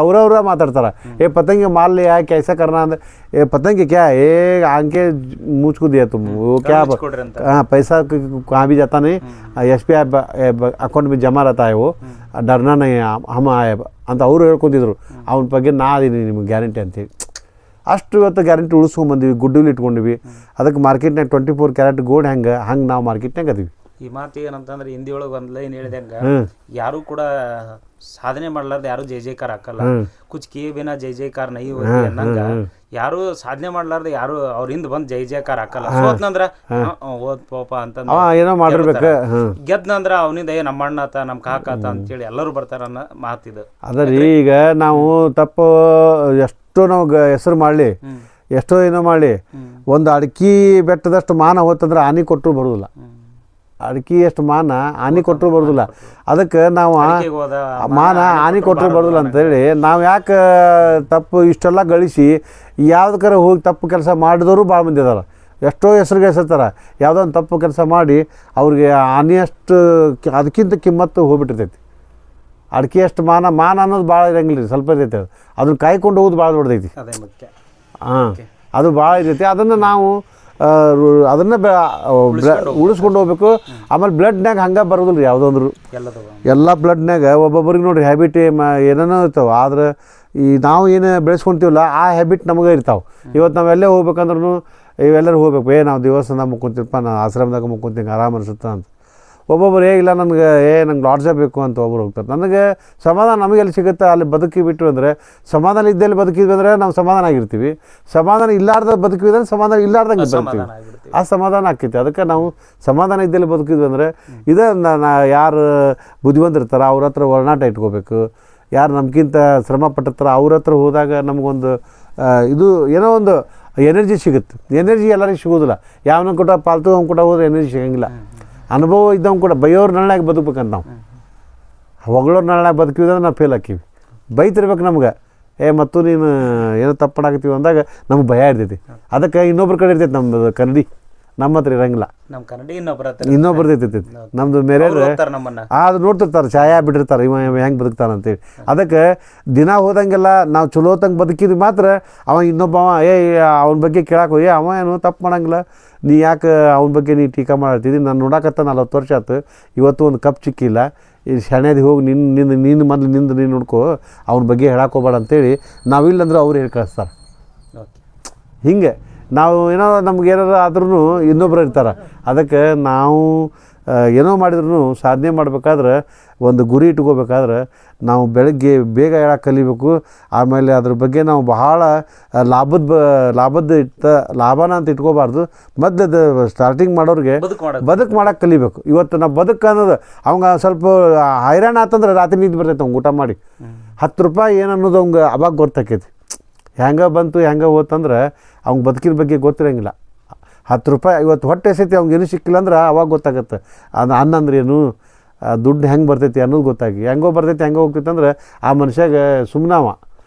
ಅವ್ರವ್ರ ಮಾತಾಡ್ತಾರೆ, ಪತಂಗಿ ಮಾಲ್ ಯಾಕೆ ಐಸಾ ಕರ್ನಾ ಅಂದ್ರೆ ಪತಂಗಿ ಕ್ಯಾ ಆಂಕೆ मुझको दिया तुम वो क्या हाँ पैसा कहाँ भी जाता नहीं, SBI अकाउंट में जमा रहता है, वो डरना नहीं हम आए ಅಂತ ಅವರು ಹೇಳ್ಕೊತಿದ್ರು. ಅವನ ಬಗ್ಗೆ ನಾ ಅದೀನಿ ನಿಮ್ಗೆ ಗ್ಯಾರಂಟಿ ಅಂತೇಳಿ. ಅಷ್ಟು ಇವತ್ತು ಗ್ಯಾರಂಟಿ ಉಳಿಸ್ಕೊಂಡ್ಬಂದಿವಿ, ಗುಡ್ವಿಲ್ ಇಟ್ಕೊಂಡಿವಿ. ಅದಕ್ಕೆ ಮಾರ್ಕೆಟ್ನಾಗ 24 ಕ್ಯಾರೆಟ್ ಗೋಲ್ಡ್ ಹಂಗೆ ನಾವು ಮಾರ್ಕೆಟ್ನಾಗ ಅದೀವಿ. ಈ ಮಾತು ಏನಂತಂದ್ರೆ ಹಿಂದಿ ಒಳಗೆ ಒಂದು ಲೈನ್ ಹೇಳಿದಂಗ ಯಾರು ಕೂಡ ಸಾಧನೆ ಮಾಡ್ಲಾರ್ದ ಯಾರು ಜೈ ಜೈಕಾರ ಹಾಕಲ್ಲ, ಕುಚ್ ಕಿ ಬಿನ ಜೈ ಜೈಕಾರ ನೈ ಹೋಗಿ ಅನ್ನಂಗ ಯಾರು ಸಾಧನೆ ಮಾಡ್ಲಾರ್ದ ಯಾರು ಅವ್ರ ಹಿಂದ್ ಬಂದ್ ಜೈ ಜೈಕಾರ ಹಾಕಲ್ಲ. ಸೋತ್ನಂದ್ರ ಓದ್ ಪೋಪ ಅಂತಂದ್ರ ಏನೋ ಮಾಡಿರ್ಬೇಕು, ಗೆದ್ನಂದ್ರ ಅವನಿಂದ ನಮ್ಮ ಅಣ್ಣ ಆತ ನಮ್ಮ ಕಾಕ ಆತ ಅಂತೇಳಿ ಎಲ್ಲರೂ ಬರ್ತಾರ ಅನ್ನೋ ಮಾತಿದು. ಅದರಿ ಈಗ ನಾವು ತಪ್ಪು ಎಷ್ಟೋ ನಾವು ಹೆಸರು ಮಾಡಲಿ, ಎಷ್ಟೋ ಏನೋ ಮಾಡಲಿ, ಒಂದು ಅಡಿಕೆ ಬೆಟ್ಟದಷ್ಟು ಮಾನ ಹೋತಂದ್ರೆ ಆನೆ ಕೊಟ್ಟರು ಬರೋದಿಲ್ಲ. ಅಡಿಕೆ ಎಷ್ಟು ಮಾನ ಆನೆ ಕೊಟ್ಟರು ಬರೋದಿಲ್ಲ. ಅದಕ್ಕೆ ನಾವು ಮಾನ ಆನೆ ಕೊಟ್ಟರು ಬರೋದಿಲ್ಲ ಅಂತೇಳಿ ನಾವು ಯಾಕೆ ತಪ್ಪು ಇಷ್ಟೆಲ್ಲ ಗಳಿಸಿ ಯಾವುದಕ್ಕಾರ ಹೋಗಿ ತಪ್ಪು ಕೆಲಸ ಮಾಡಿದವರು ಭಾಳ ಮಂದಿ ಇದಾರೆ. ಎಷ್ಟೋ ಹೆಸ್ರಿಗೆ ಹೆಸರ್ತಾರೆ, ಯಾವುದೋ ಒಂದು ತಪ್ಪು ಕೆಲಸ ಮಾಡಿ ಅವ್ರಿಗೆ ಆನೆಯಷ್ಟು ಅದಕ್ಕಿಂತ ಕಿಮ್ಮತ್ತು ಹೋಗ್ಬಿಟ್ಟಿರ್ತೈತಿ. ಅಡಿಕೆ ಅಷ್ಟು ಮಾನ ಅನ್ನೋದು ಭಾಳ ಇರಂಗಿಲ್ಲ ರೀ, ಸ್ವಲ್ಪ ಇರ್ತೈತಿ. ಅದನ್ನ ಕಾಯ್ಕೊಂಡು ಹೋಗೋದು ಭಾಳ ದೊಡ್ಡದೈತಿ. ಹಾಂ, ಅದು ಭಾಳ ಇರ್ತೈತಿ. ಅದನ್ನು ನಾವು ಅದನ್ನು ಉಳಿಸ್ಕೊಂಡು ಹೋಗ್ಬೇಕು. ಆಮೇಲೆ ಬ್ಲಡ್ನಾಗ ಹಂಗೆ ಬರೋದಿಲ್ಲ ರೀ ಯಾವುದೊಂದ್ರು. ಎಲ್ಲ ಬ್ಲಡ್ನಾಗ ಒಬ್ಬೊಬ್ರಿಗೆ ನೋಡಿರಿ ಹ್ಯಾಬಿಟ್ ಏನೇನೋ ಇರ್ತಾವೆ. ಆದ್ರೆ ಈ ನಾವು ಏನು ಬೆಳೆಸ್ಕೊತೀವಲ್ಲ ಆ ಹ್ಯಾಬಿಟ್ ನಮಗೆ ಇರ್ತಾವೆ. ಇವತ್ತು ನಾವು ಎಲ್ಲೇ ಹೋಗ್ಬೇಕಂದ್ರೂ ಇವೆಲ್ಲರೂ ಹೋಗ್ಬೇಕು, ನಾವು ದೇವಸ್ಥಾನ ಮುಕ್ಕೊಂತೀನಪ್ಪ, ನಾನು ಆಶ್ರಮದಾಗ ಮುಕ್ಕೊಂತೀನಿ ಆರಾಮ ಅನಿಸುತ್ತಾ ಅಂತ. ಒಬ್ಬೊಬ್ರು ಹೇಗಿಲ್ಲ ನನಗೆ ನಂಗೆ ಲಾಡ್ಜೇ ಬೇಕು ಅಂತ ಒಬ್ಬರು ಹೋಗ್ತಾರೆ. ನನಗೆ ಸಮಾಧಾನ ನಮಗೆಲ್ಲಿ ಸಿಗುತ್ತೆ ಅಲ್ಲಿ ಬದುಕಿ ಬಿಟ್ಟು ಅಂದರೆ, ಸಮಾಧಾನ ಇದ್ದಲ್ಲಿ ಬದುಕಿದ್ವಿ ಅಂದರೆ ನಾವು ಸಮಾಧಾನ ಆಗಿರ್ತೀವಿ. ಸಮಾಧಾನ ಇಲ್ಲಾರ್ದ ಬದುಕಿದ್ವಿ ಅಂದರೆ ಸಮಾಧಾನ ಇಲ್ಲಾರ್ದಂಗೆ ಬರ್ತೀವಿ, ಆ ಸಮಾಧಾನ ಆಕೈತಿ. ಅದಕ್ಕೆ ನಾವು ಸಮಾಧಾನ ಇದ್ದಲ್ಲಿ ಬದುಕಿದ್ವಿ ಅಂದರೆ ಇದೇ ಯಾರು ಬುದ್ಧಿವಂತರಿರ್ತಾರೆ ಅವ್ರ ಹತ್ರ ಒಡನಾಟ ಇಟ್ಕೋಬೇಕು. ಯಾರು ನಮ್ಗಿಂತ ಶ್ರಮ ಪಟ್ಟಿರ್ತಾರೆ ಅವ್ರ ಹತ್ರ ಹೋದಾಗ ನಮಗೊಂದು ಇದು ಏನೋ ಒಂದು ಎನರ್ಜಿ ಸಿಗುತ್ತೆ. ಎನರ್ಜಿ ಎಲ್ಲರಿಗೂ ಸಿಗೋದಿಲ್ಲ. ಯಾವನ ಕೂಡ ಪಾಲ್ತು ಅವ್ನು ಕೂಡ ಹೋದ್ರೆ ಎನರ್ಜಿ ಸಿಗೋಂಗಿಲ್ಲ. ಅನುಭವ ಇದ್ದವ್ನು ಕೂಡ ಬೈಯೋರು ನಳ್ಳಾಗಿ ಬದುಕ್ಬೇಕಂತ ನಾವು. ಹೊಗಳೋರು ನಳ್ಳಾಗಿ ಬದುಕಿದ್ರೆ ನಾವು ಫೇಲ್ ಹಾಕೀವಿ. ಬೈತಿರ್ಬೇಕು ನಮ್ಗೆ, ಮತ್ತು ನೀನು ಏನೋ ತಪ್ಪು ಮಾಡಾಕತ್ತೀವಿ ಅಂದಾಗ ನಮ್ಗೆ ಭಯ ಇರ್ತೈತಿ. ಅದಕ್ಕೆ ಇನ್ನೊಬ್ರ ಕಡೆ ಇರ್ತೈತಿ ನಮ್ಮದು ಕನ್ನಡಿ, ನಮ್ಮ ಹತ್ರ ಇರಂಗಿಲ್ಲ. ನಮ್ಮ ಕನ್ನಡಿ ಇನ್ನೊಬ್ರು ಇರ್ತೈತಿ. ನಮ್ಮದು ಮೇರೆ ಅದು ನೋಡ್ತಿರ್ತಾರೆ, ಛಾಯಾ ಬಿಟ್ಟಿರ್ತಾರೆ ಇವ ಹೆಂಗೆ ಬದುಕ್ತಾನಂತೇಳಿ. ಅದಕ್ಕೆ ದಿನ ಹೋದಂಗೆಲ್ಲ ನಾವು ಚಲೋ ಹೊತ್ತಂಗೆ ಬದುಕಿದ್ವಿ ಮಾತ್ರ ಅವ ಇನ್ನೊಬ್ಬ ಅವನ ಬಗ್ಗೆ ಕೇಳಕ್ಕೆ ಅವ ಏನು ತಪ್ಪು ಮಾಡಂಗಿಲ್ಲ, ನೀ ಯಾಕೆ ಅವನ ಬಗ್ಗೆ ನೀ ಟೀಕಾ ಮಾಡತ್ತಿದ್ದಿ, ನಾನು ನೋಡಕತ್ತ 40 ವರ್ಷ ಆಯ್ತು, ಇವತ್ತು ಒಂದು ಕಪ್ ಚಿಕ್ಕಿಲ್ಲ, ಈ ಶಣೆದು ಹೋಗಿ ನಿನ್ನ ಮೊದಲು ನೀನು ನೋಡ್ಕೋ, ಅವನ ಬಗ್ಗೆ ಹೇಳಕ್ಕೋಬೇಡ ಅಂತೇಳಿ ನಾವಿಲ್ಲಂದ್ರೆ ಅವ್ರು ಹೇಳಿ ಕಳಿಸ್ತಾರೆ. ಹಿಂಗೆ ನಾವು ಏನೋ ನಮ್ಗೆ ಏನಾರು ಆದ್ರೂ ಇನ್ನೊಬ್ರು ಇರ್ತಾರೆ. ಅದಕ್ಕೆ ನಾವು ಏನೋ ಮಾಡಿದ್ರು ಸಾಧನೆ ಮಾಡ್ಬೇಕಾದ್ರೆ ಒಂದು ಗುರಿ ಇಟ್ಕೋಬೇಕಾದ್ರೆ ನಾವು ಬೆಳಗ್ಗೆ ಬೇಗ ಹೇಳಕ್ಕೆ ಕಲಿಬೇಕು. ಆಮೇಲೆ ಅದ್ರ ಬಗ್ಗೆ ನಾವು ಬಹಳ ಲಾಭನ ಅಂತ ಇಟ್ಕೋಬಾರ್ದು. ಮೊದಲು ಸ್ಟಾರ್ಟಿಂಗ್ ಮಾಡೋರಿಗೆ ಬದುಕು ಮಾಡೋಕ್ಕೆ ಕಲಿಬೇಕು. ಇವತ್ತು ನಾವು ಬದುಕು ಅನ್ನೋದು ಅವಂಗೆ ಸ್ವಲ್ಪ ಹೈರಾಣ ಆತಂದ್ರೆ ರಾತ್ರಿ ನಿಂತು ಬರ್ತೈತೆ ಅವ್ನು ಊಟ ಮಾಡಿ. 10 ರೂಪಾಯಿ ಏನು ಅನ್ನೋದು ಅವ್ಗೆ ಅವಾಗ ಗೊತ್ತಾಕೈತಿ. ಹೆಂಗೆ ಬಂತು ಹೆಂಗೆ ಹೋತಂದ್ರೆ ಅವ್ಗೆ ಬದುಕಿನ ಬಗ್ಗೆ ಗೊತ್ತಿರೋಂಗಿಲ್ಲ. 10 ರೂಪಾಯಿ ಇವತ್ತು ಹೊಟ್ಟೆ ಎಸೈತಿ ಅವ್ಗೆ ಏನೂ ಸಿಕ್ಕಿಲ್ಲ ಅಂದ್ರೆ ಅವಾಗ ಗೊತ್ತಾಗತ್ತೆ ಅದು ಅನ್ನಂದ್ರೆ ಏನು, ದುಡ್ಡು ಹೆಂಗೆ ಬರ್ತೈತಿ ಅನ್ನೋದು ಗೊತ್ತಾಗಿ. ಹೆಂಗೋ ಬರ್ತೈತಿ ಹೆಂಗೋ ಹೋಗ್ತೈತೆ ಅಂದ್ರೆ ಆ ಮನುಷ್ಯಾಗ ಸುಮ್ಮನೆ ಅವ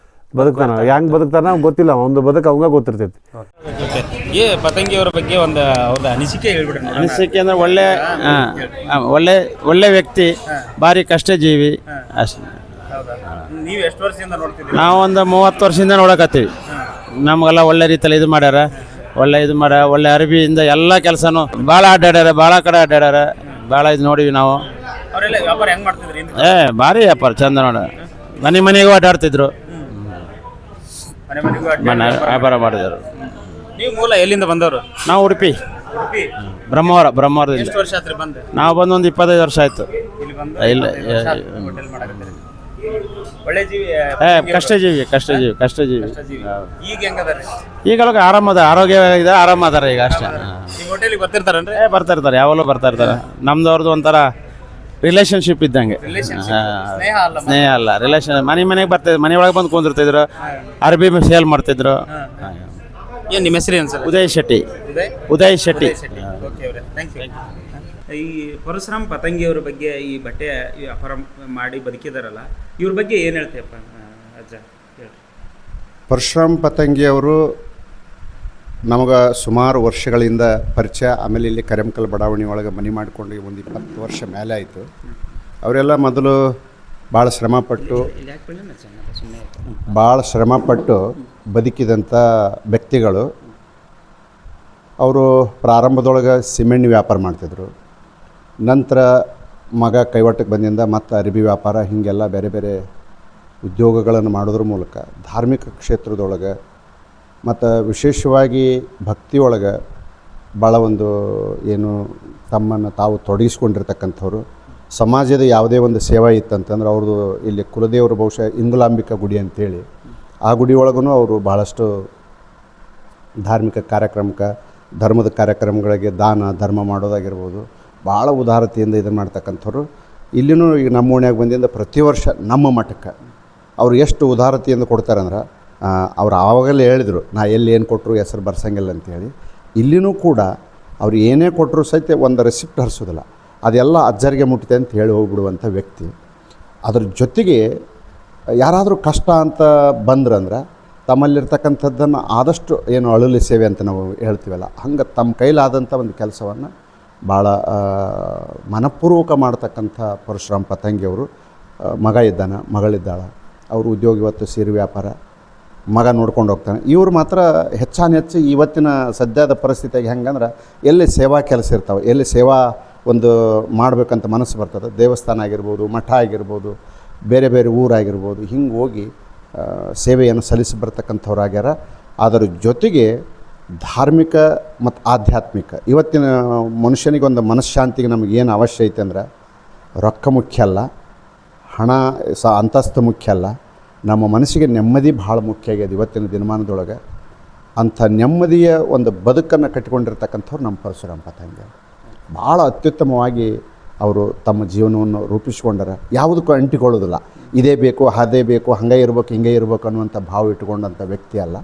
ಬದುಕ್ತಾನ. ಹೆಂಗೆ ಬದುಕ್ತಾನ ಅವ್ನು ಗೊತ್ತಿಲ್ಲ, ಒಂದು ಬದುಕು ಅವಂಗ ಗೊತ್ತಿರ್ತೈತಿ. ಪತಂಗಿ ಅವರ ಬಗ್ಗೆ ಒಂದು ಅವ್ರದ್ದು ಅನಿಸಿಕೆ ಹೇಳ್ಬಿಡ್ರಿ. ಅನಿಸಿಕೆ ಅಂದ್ರೆ ಒಳ್ಳೆ ವ್ಯಕ್ತಿ, ಭಾರಿ ಕಷ್ಟ ಜೀವಿ ಅಷ್ಟೇ. ನೀವು ಎಷ್ಟು ವರ್ಷದಿಂದ ನೋಡ್ತಿದ್ದೀರಿ? ನಾವು ಒಂದು 30 ವರ್ಷದಿಂದ ನೋಡಕತ್ತೀವಿ. ನಮಗೆಲ್ಲ ಒಳ್ಳೆ ರೀತಿಯಲ್ಲಿ ಇದು ಮಾಡ್ಯಾರ, ಒಳ್ಳೆ ಅರಿವಿಯಿಂದ ಎಲ್ಲ ಕೆಲಸನೂ ಭಾಳ ಅಡ್ಡಾಡ್ಯಾರ, ಭಾಳ ಕಡೆ ಅಡ್ಡಾಡ್ಯಾರ, ಭಾಳ ಇದು ನೋಡಿವಿ ನಾವು. ಅವರೆಲ್ಲ ವ್ಯಾಪಾರ ಹೆಂಗೆ ಮಾಡ್ತಿದ್ರಿ? ಭಾರಿ ವ್ಯಾಪಾರ ಚಂದ ನೋಡ, ಮನೆಗೂ ಅಡ್ಡಾಡ್ತಿದ್ರು, ವ್ಯಾಪಾರ ಮಾಡಿದ್ರು. ನೀವು ಮೂಲ ಎಲ್ಲಿಂದ ಬಂದವರು? ನಾವು ಉಡುಪಿ ಬ್ರಹ್ಮವರದಿಂದ. ಎಷ್ಟು ವರ್ಷ ಆತ್ರಿ ಬಂದು? ನಾವು ಬಂದು ಒಂದು 25 ವರ್ಷ ಆಯ್ತು. ಇಲ್ಲ ಒಳ್ಳೆ ಜೀವಿ, ಕಷ್ಟ ಜೀವಿ. ಈಗ ಹೆಂಗದಾರೆ? ಈಗ ಆರಾಮದ, ಆರೋಗ್ಯ ಇದೆ, ಆರಾಮದಾರ ಈಗ ಅಷ್ಟೇ. ನಿಮ್ಮ ಹೋಟೆಲಿಗೆ ಬರ್ತಿರ್ತಾರನ್ರಿ? ಬರ್ತಾ ಇರ್ತಾರೆ, ಯಾವಾಗಲೂ ಬರ್ತಾ ಇರ್ತಾರೆ. ನಮ್ದು ಅವ್ರದ್ದು ಒಂಥರ ರಿಲೇಷನ್ಶಿಪ್ ಇದ್ದಂಗೆ. ಸ್ನೇಹ ಅಲ್ಲ, ರಿಲೇಷನ್. ಮನೆಗೆ ಬರ್ತಿದ್ರು, ಮನೆಯೊಳಗೆ ಬಂದು ಕುಂದಿರ್ತಿದ್ರು, ಅರ್ಬಿ ಸೇಲ್ ಮಾಡ್ತಿದ್ರು. ಏನು ನಿಮ್ಮ ಹೆಸರು ಏನು ಸರ್? ಉದಯ್ ಶೆಟ್ಟಿ. ಈ ಪರಶುರಾಮ್ ಪತಂಗಿ ಅವ್ರ ಬಗ್ಗೆ, ಈ ಬಟ್ಟೆ ವ್ಯಾಪಾರ ಮಾಡಿ ಬದುಕಿದಾರಲ್ಲ, ಇವ್ರ ಬಗ್ಗೆ ಏನು ಹೇಳ್ತೀಯಪ್ಪ ಅಜ್ಜ? ಪರಶುರಾಮ್ ಪತಂಗಿ ಅವರು ನಮಗೆ ಸುಮಾರು ವರ್ಷಗಳಿಂದ ಪರಿಚಯ. ಆಮೇಲೆ ಇಲ್ಲಿ ಕರೆಮಕಲ್ ಬಡಾವಣೆ ಒಳಗೆ ಮನೆ ಮಾಡಿಕೊಂಡು ಒಂದು 20 ವರ್ಷ ಮೇಲೆ ಆಯಿತು. ಅವರೆಲ್ಲ ಮೊದಲು ಭಾಳ ಶ್ರಮಪಟ್ಟು ಬದುಕಿದಂಥ ವ್ಯಕ್ತಿಗಳು. ಅವರು ಪ್ರಾರಂಭದೊಳಗೆ ಸಿಮೆಂಟ್ ವ್ಯಾಪಾರ ಮಾಡ್ತಿದ್ರು. ನಂತರ ಮಗ ಕೈವಟ್ಟಕ್ಕೆ ಬಂದಿಂದ ಮತ್ತು ಅರಿವಿ ವ್ಯಾಪಾರ, ಹೀಗೆಲ್ಲ ಬೇರೆ ಬೇರೆ ಉದ್ಯೋಗಗಳನ್ನು ಮಾಡೋದ್ರ ಮೂಲಕ ಧಾರ್ಮಿಕ ಕ್ಷೇತ್ರದೊಳಗೆ ಮತ್ತು ವಿಶೇಷವಾಗಿ ಭಕ್ತಿಯೊಳಗೆ ಭಾಳ ಒಂದು ಏನು ತಮ್ಮನ್ನು ತಾವು ತೊಡಗಿಸ್ಕೊಂಡಿರ್ತಕ್ಕಂಥವ್ರು. ಸಮಾಜದ ಯಾವುದೇ ಒಂದು ಸೇವೆ ಇತ್ತಂತಂದ್ರೆ ಅವ್ರದ್ದು ಇಲ್ಲಿ ಕುಲದೇವರು ಬಹುಶಃ ಇಂಗುಲಾಂಬಿಕಾ ಗುಡಿ ಅಂತೇಳಿ, ಆ ಗುಡಿ ಒಳಗೂ ಅವರು ಭಾಳಷ್ಟು ಧಾರ್ಮಿಕ ಕಾರ್ಯಕ್ರಮಕ್ಕೆ, ಧರ್ಮದ ಕಾರ್ಯಕ್ರಮಗಳಿಗೆ ದಾನ ಧರ್ಮ ಮಾಡೋದಾಗಿರ್ಬೋದು, ಭಾಳ ಉದಾರತೆಯಿಂದ ಇದನ್ನು ಮಾಡ್ತಕ್ಕಂಥವ್ರು. ಇಲ್ಲಿನೂ ಈಗ ನಮ್ಮ ಓಣ್ಯಾಗ ಬಂದಿಂದ ಪ್ರತಿ ವರ್ಷ ನಮ್ಮ ಮಠಕ್ಕೆ ಅವ್ರು ಎಷ್ಟು ಉದಾರತೆಯಿಂದ ಕೊಡ್ತಾರಂದ್ರೆ, ಅವ್ರು ಆವಾಗಲೇ ಹೇಳಿದರು, ನಾ ಎಲ್ಲಿ ಏನು ಕೊಟ್ಟರು ಹೆಸರು ಬರ್ಸಂಗಿಲ್ಲ ಅಂತೇಳಿ. ಇಲ್ಲಿನೂ ಕೂಡ ಅವ್ರು ಏನೇ ಕೊಟ್ಟರು ಸಹಿತ ಒಂದು ರೆಸಿಪ್ಟ್ ಹರಿಸೋದಿಲ್ಲ, ಅದೆಲ್ಲ ಅಜ್ಜರಿಗೆ ಮುಟ್ಟಿದೆ ಅಂತ ಹೇಳಿ ಹೋಗ್ಬಿಡುವಂಥ ವ್ಯಕ್ತಿ. ಅದ್ರ ಜೊತೆಗೆ ಯಾರಾದರೂ ಕಷ್ಟ ಅಂತ ಬಂದ್ರಂದ್ರೆ ತಮ್ಮಲ್ಲಿರ್ತಕ್ಕಂಥದ್ದನ್ನು ಆದಷ್ಟು ಏನು ಅಳುಲಿ ಸೇವೆ ಅಂತ ನಾವು ಹೇಳ್ತೀವಲ್ಲ, ಹಂಗೆ ತಮ್ಮ ಕೈಲಾದಂಥ ಒಂದು ಕೆಲಸವನ್ನು ಭಾಳ ಮನಪೂರ್ವಕ ಮಾಡ್ತಕ್ಕಂಥ ಪರಶುರಾಮ್ ಪತಂಗಿಯವರು. ಮಗ ಇದ್ದಾನೆ, ಮಗಳಿದ್ದಾಳೆ, ಅವರು ಉದ್ಯೋಗ ಇವತ್ತು ಸೀರೆ ವ್ಯಾಪಾರ, ಮಗ ನೋಡ್ಕೊಂಡು ಹೋಗ್ತಾನೆ. ಇವ್ರು ಮಾತ್ರ ಹೆಚ್ಚಾನೆಚ್ಚು ಇವತ್ತಿನ ಸದ್ಯದ ಪರಿಸ್ಥಿತಿಯಾಗಿ ಹೆಂಗಂದ್ರೆ ಎಲ್ಲಿ ಸೇವಾ ಕೆಲಸ ಇರ್ತಾವೆ, ಎಲ್ಲಿ ಸೇವಾ ಒಂದು ಮಾಡಬೇಕಂತ ಮನಸ್ಸು ಬರ್ತದೆ, ದೇವಸ್ಥಾನ ಆಗಿರ್ಬೋದು, ಮಠ ಆಗಿರ್ಬೋದು, ಬೇರೆ ಬೇರೆ ಊರಾಗಿರ್ಬೋದು, ಹಿಂಗೆ ಹೋಗಿ ಸೇವೆಯನ್ನು ಸಲ್ಲಿಸಿ ಬರ್ತಕ್ಕಂಥವ್ರಾಗ್ಯಾರ. ಅದರ ಜೊತೆಗೆ ಧಾರ್ಮಿಕ ಮತ್ತು ಆಧ್ಯಾತ್ಮಿಕ, ಇವತ್ತಿನ ಮನುಷ್ಯನಿಗೆ ಒಂದು ಮನಃಶಾಂತಿಗೆ ನಮಗೇನು ಅವಶ್ಯ ಐತೆ ಅಂದ್ರೆ ರೊಕ್ಕ ಮುಖ್ಯ ಅಲ್ಲ, ಹಣ ಅಂತಸ್ತು ಮುಖ್ಯ ಅಲ್ಲ, ನಮ್ಮ ಮನಸ್ಸಿಗೆ ನೆಮ್ಮದಿ ಭಾಳ ಮುಖ್ಯ ಆಗ್ಯದ ಇವತ್ತಿನ ದಿನಮಾನದೊಳಗೆ. ಅಂಥ ನೆಮ್ಮದಿಯ ಒಂದು ಬದುಕನ್ನು ಕಟ್ಟಿಕೊಂಡಿರ್ತಕ್ಕಂಥವ್ರು ನಮ್ಮ ಪರಶುರಾಮ್ ಪತಂಗಿ. ಭಾಳ ಅತ್ಯುತ್ತಮವಾಗಿ ಅವರು ತಮ್ಮ ಜೀವನವನ್ನು ರೂಪಿಸ್ಕೊಂಡಾರ. ಯಾವುದಕ್ಕೂ ಅಂಟಿಕೊಳ್ಳೋದಿಲ್ಲ, ಇದೇ ಬೇಕು ಅದೇ ಬೇಕು, ಹಾಗೆ ಇರ್ಬೇಕು ಹಿಂಗೆ ಇರ್ಬೇಕು ಅನ್ನುವಂಥ ಭಾವ ಇಟ್ಕೊಂಡಂಥ ವ್ಯಕ್ತಿ ಅಲ್ಲ.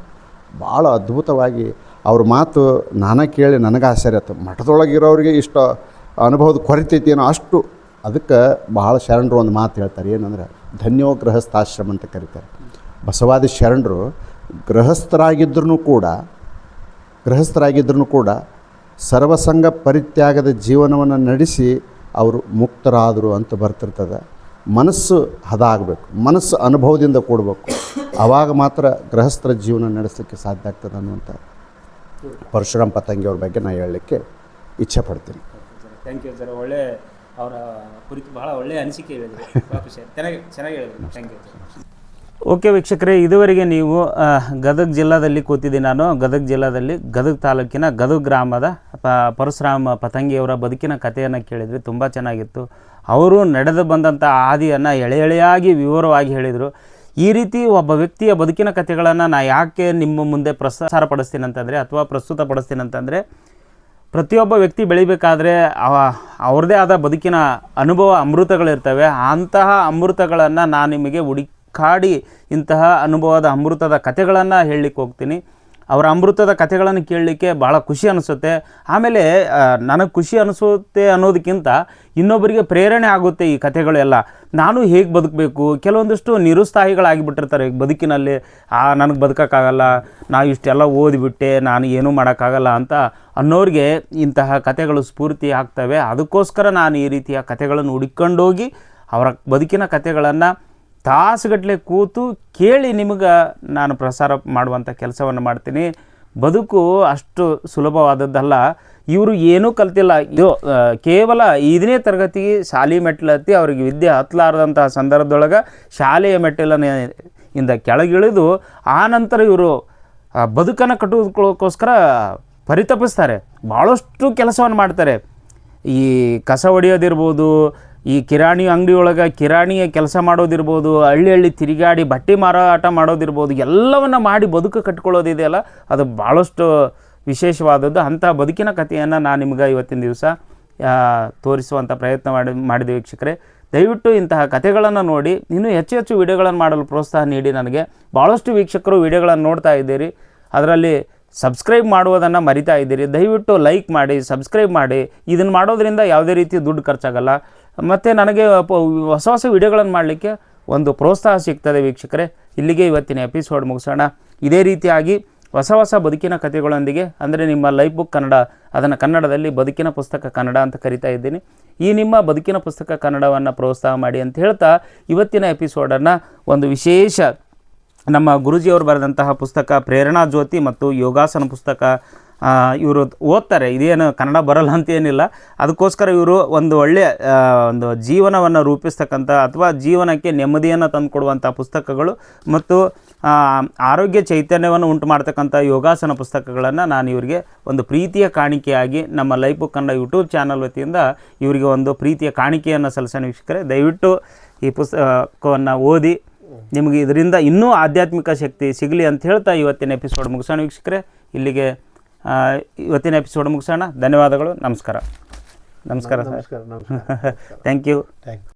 ಭಾಳ ಅದ್ಭುತವಾಗಿ ಅವ್ರ ಮಾತು ನಾನೇ ಕೇಳಿ ನನಗೆ ಆಶ್ಚರ್ಯ ಆಯ್ತು. ಮಠದೊಳಗಿರೋರಿಗೆ ಇಷ್ಟು ಅನುಭವದ ಕೊರತೈತಿ ಏನೋ ಅಷ್ಟು. ಅದಕ್ಕೆ ಭಾಳ ಶರಣರು ಒಂದು ಮಾತು ಹೇಳ್ತಾರೆ, ಏನಂದ್ರೆ ಧನ್ಯೋ ಗೃಹಸ್ಥಾಶ್ರಮ ಅಂತ ಕರೀತಾರೆ. ಬಸವಾದಿ ಶರಣರು ಗೃಹಸ್ಥರಾಗಿದ್ದರೂ ಕೂಡ ಸರ್ವಸಂಗ ಪರಿತ್ಯಾಗದ ಜೀವನವನ್ನು ನಡೆಸಿ ಅವರು ಮುಕ್ತರಾದರು ಅಂತ ಬರ್ತಿರ್ತದೆ. ಮನಸ್ಸು ಹದ ಆಗಬೇಕು, ಮನಸ್ಸು ಅನುಭವದಿಂದ ಕೂಡಬೇಕು, ಆವಾಗ ಮಾತ್ರ ಗೃಹಸ್ಥರ ಜೀವನ ನಡೆಸಲಿಕ್ಕೆ ಸಾಧ್ಯ ಆಗ್ತದೆ ಅನ್ನುವಂಥ ಪರಶುರಾಮ್ ಪತಂಗಿ ಅವ್ರ ಬಗ್ಗೆ ನಾನು ಹೇಳಲಿಕ್ಕೆ ಇಚ್ಛೆ ಪಡ್ತೀನಿ. Thank you sir. ಒಳ್ಳೆ ಅವರ ಕುರಿತು ಬಹಳ ಒಳ್ಳೆಯ ಅನಿಸಿಕೆ ಹೇಳಿದ್ರು, ಚೆನ್ನಾಗಿ ಹೇಳಿದ್ರು. Thank you sir. ಓಕೆ ವೀಕ್ಷಕರೇ, ಇದುವರೆಗೆ ನೀವು ಗದಗ ಜಿಲ್ಲಾದಲ್ಲಿ ಕೂತಿದ್ದೀನಿ ನಾನು. ಗದಗ ಜಿಲ್ಲಾದಲ್ಲಿ ಗದಗ ತಾಲೂಕಿನ ಗದಗ ಗ್ರಾಮದ ಪರಶುರಾಮ್ ಪತಂಗಿಯವರ ಬದುಕಿನ ಕಥೆಯನ್ನು ಕೇಳಿದ್ರಿ. ತುಂಬ ಚೆನ್ನಾಗಿತ್ತು. ಅವರು ನಡೆದು ಬಂದಂಥ ಹಾದಿಯನ್ನು ಎಳೆಯಾಗಿ ವಿವರವಾಗಿ ಹೇಳಿದರು. ಈ ರೀತಿ ಒಬ್ಬ ವ್ಯಕ್ತಿಯ ಬದುಕಿನ ಕಥೆಗಳನ್ನು ನಾನು ಯಾಕೆ ನಿಮ್ಮ ಮುಂದೆ ಪ್ರಸ್ತುತಪಡಿಸ್ತೀನಿ ಅಂತಂದರೆ ಪ್ರತಿಯೊಬ್ಬ ವ್ಯಕ್ತಿ ಬೆಳಿಬೇಕಾದ್ರೆ ಅವ್ರದ್ದೇ ಆದ ಬದುಕಿನ ಅನುಭವ ಅಮೃತಗಳಿರ್ತವೆ. ಅಂತಹ ಅಮೃತಗಳನ್ನು ನಾನು ನಿಮಗೆ ಹುಡುಕಾಡಿ ಇಂತಹ ಅನುಭವದ ಅಮೃತದ ಕಥೆಗಳನ್ನು ಹೇಳಲಿಕ್ಕೆ ಹೋಗ್ತೀನಿ. ಅವರ ಅಮೃತದ ಕಥೆಗಳನ್ನು ಕೇಳಲಿಕ್ಕೆ ಭಾಳ ಖುಷಿ ಅನಿಸುತ್ತೆ. ಆಮೇಲೆ ನನಗೆ ಖುಷಿ ಅನಿಸುತ್ತೆ ಅನ್ನೋದಕ್ಕಿಂತ ಇನ್ನೊಬ್ಬರಿಗೆ ಪ್ರೇರಣೆ ಆಗುತ್ತೆ ಈ ಕಥೆಗಳೆಲ್ಲ. ನಾನು ಹೇಗೆ ಬದುಕಬೇಕು, ಕೆಲವೊಂದಿಷ್ಟು ನಿರುತ್ಸಾಹಿಗಳಾಗಿಬಿಟ್ಟಿರ್ತಾರೆ ಬದುಕಿನಲ್ಲಿ. ನನಗೆ ಬದುಕೋಕ್ಕಾಗಲ್ಲ, ನಾ ಇಷ್ಟೆಲ್ಲ ಓದಿಬಿಟ್ಟೆ, ನಾನು ಏನೂ ಮಾಡೋಕ್ಕಾಗಲ್ಲ ಅಂತ ಅನ್ನೋರಿಗೆ ಇಂತಹ ಕಥೆಗಳು ಸ್ಫೂರ್ತಿ ಆಗ್ತವೆ. ಅದಕ್ಕೋಸ್ಕರ ನಾನು ಈ ರೀತಿಯ ಕಥೆಗಳನ್ನು ಹುಡುಕೊಂಡೋಗಿ ಅವರ ಬದುಕಿನ ಕಥೆಗಳನ್ನು ತಾಸುಗಟ್ಟಲೆ ಕೂತು ಕೇಳಿ ನಿಮಗೆ ನಾನು ಪ್ರಸಾರ ಮಾಡುವಂಥ ಕೆಲಸವನ್ನು ಮಾಡ್ತೀನಿ. ಬದುಕು ಅಷ್ಟು ಸುಲಭವಾದದ್ದಲ್ಲ. ಇವರು ಏನೂ ಕಲ್ತಿಲ್ಲ. ಇದು ಕೇವಲ 5ನೇ ತರಗತಿಗೆ ಶಾಲೆ ಮೆಟ್ಟಿಲತ್ತಿ ಅವ್ರಿಗೆ ವಿದ್ಯೆ ಹತ್ತಲಾರದಂತಹ ಸಂದರ್ಭದೊಳಗೆ ಶಾಲೆಯ ಮೆಟ್ಟಿಲಿನಿಂದ ಕೆಳಗಿಳಿದು ಆ ನಂತರ ಇವರು ಬದುಕನ್ನು ಕಟ್ಟುವುದಕ್ಕೋಸ್ಕರ ಪರಿತಪಿಸ್ತಾರೆ. ಭಾಳಷ್ಟು ಕೆಲಸವನ್ನು ಮಾಡ್ತಾರೆ. ಈ ಕಸ ಹೊಡೆಯೋದಿರ್ಬೋದು, ಈ ಕಿರಾಣಿ ಅಂಗಡಿಯೊಳಗೆ ಕಿರಾಣಿಯ ಕೆಲಸ ಮಾಡೋದಿರ್ಬೋದು, ಹಳ್ಳಿ ತಿರುಗಾಡಿ ಬಟ್ಟೆ ಮಾರಾಟ ಮಾಡೋದಿರ್ಬೋದು, ಎಲ್ಲವನ್ನು ಮಾಡಿ ಬದುಕು ಕಟ್ಕೊಳ್ಳೋದಿದೆಯಲ್ಲ, ಅದು ಭಾಳಷ್ಟು ವಿಶೇಷವಾದದ್ದು. ಅಂಥ ಬದುಕಿನ ಕಥೆಯನ್ನು ನಾನು ನಿಮ್ಗೆ ಇವತ್ತಿನ ದಿವಸ ತೋರಿಸುವಂಥ ಪ್ರಯತ್ನ ಮಾಡಿದೆ ವೀಕ್ಷಕರೇ. ದಯವಿಟ್ಟು ಇಂತಹ ಕಥೆಗಳನ್ನು ನೋಡಿ ಇನ್ನೂ ಹೆಚ್ಚು ವಿಡಿಯೋಗಳನ್ನು ಮಾಡಲು ಪ್ರೋತ್ಸಾಹ ನೀಡಿ. ನನಗೆ ಭಾಳಷ್ಟು ವೀಕ್ಷಕರು ವಿಡಿಯೋಗಳನ್ನು ನೋಡ್ತಾ ಇದ್ದೀರಿ, ಅದರಲ್ಲಿ ಸಬ್ಸ್ಕ್ರೈಬ್ ಮಾಡುವುದನ್ನು ಮರಿತಾ ಇದ್ದೀರಿ. ದಯವಿಟ್ಟು ಲೈಕ್ ಮಾಡಿ, ಸಬ್ಸ್ಕ್ರೈಬ್ ಮಾಡಿ. ಇದನ್ನು ಮಾಡೋದರಿಂದ ಯಾವುದೇ ರೀತಿ ದುಡ್ಡು ಖರ್ಚಾಗಲ್ಲ, ಮತ್ತು ನನಗೆ ಹೊಸ ವಿಡಿಯೋಗಳನ್ನು ಮಾಡಲಿಕ್ಕೆ ಒಂದು ಪ್ರೋತ್ಸಾಹ ಸಿಗ್ತದೆ ವೀಕ್ಷಕರೇ. ಇಲ್ಲಿಗೆ ಇವತ್ತಿನ ಎಪಿಸೋಡ್ ಮುಗಿಸೋಣ. ಇದೇ ರೀತಿಯಾಗಿ ಹೊಸ ಬದುಕಿನ ಕಥೆಗಳೊಂದಿಗೆ, ಅಂದರೆ ನಿಮ್ಮ ಲೈಫ್ ಬುಕ್ ಕನ್ನಡ, ಅದನ್ನು ಕನ್ನಡದಲ್ಲಿ ಬದುಕಿನ ಪುಸ್ತಕ ಕನ್ನಡ ಅಂತ ಕರಿತಾ ಇದ್ದೀನಿ. ಈ ನಿಮ್ಮ ಬದುಕಿನ ಪುಸ್ತಕ ಕನ್ನಡವನ್ನು ಪ್ರೋತ್ಸಾಹ ಮಾಡಿ ಅಂತ ಹೇಳ್ತಾ ಇವತ್ತಿನ ಎಪಿಸೋಡನ್ನು ಒಂದು ವಿಶೇಷ ನಮ್ಮ ಗುರೂಜಿಯವರು ಬರೆದಂತಹ ಪುಸ್ತಕ ಪ್ರೇರಣಾ ಜ್ಯೋತಿ ಮತ್ತು ಯೋಗಾಸನ ಪುಸ್ತಕ ಇವರು ಓದ್ತಾರೆ. ಇದೇನು ಕನ್ನಡ ಬರಲ್ಲ ಅಂತೇನಿಲ್ಲ, ಅದಕ್ಕೋಸ್ಕರ ಇವರು ಒಂದು ಒಳ್ಳೆಯ ಒಂದು ಜೀವನವನ್ನು ರೂಪಿಸ್ತಕ್ಕಂಥ ಅಥವಾ ಜೀವನಕ್ಕೆ ನೆಮ್ಮದಿಯನ್ನು ತಂದುಕೊಡುವಂಥ ಪುಸ್ತಕಗಳು ಮತ್ತು ಆರೋಗ್ಯ ಚೈತನ್ಯವನ್ನು ಉಂಟು ಮಾಡ್ತಕ್ಕಂಥ ಯೋಗಾಸನ ಪುಸ್ತಕಗಳನ್ನು ನಾನು ಇವರಿಗೆ ಒಂದು ಪ್ರೀತಿಯ ಕಾಣಿಕೆಯಾಗಿ ನಮ್ಮ life book Kannada YouTube channel ವತಿಯಿಂದ ಇವರಿಗೆ ಒಂದು ಪ್ರೀತಿಯ ಕಾಣಿಕೆಯನ್ನು ಸಲ್ಲಿಸೋಣ ವೀಕ್ಷಕರೇ. ದಯವಿಟ್ಟು ಈ ಪುಸ್ತಕವನ್ನು ಓದಿ ನಿಮಗೆ ಇದರಿಂದ ಇನ್ನೂ ಆಧ್ಯಾತ್ಮಿಕ ಶಕ್ತಿ ಸಿಗಲಿ ಅಂತ ಹೇಳ್ತಾ ಇವತ್ತಿನ ಎಪಿಸೋಡ್ ಮುಗಿಸೋಣ ವೀಕ್ಷಕರೇ. ಇಲ್ಲಿಗೆ ಇವತ್ತಿನ ಎಪಿಸೋಡ್ ಮುಗಿಸೋಣ. ಧನ್ಯವಾದಗಳು. ನಮಸ್ಕಾರ. ನಮಸ್ಕಾರ ಸರ್. Thank you.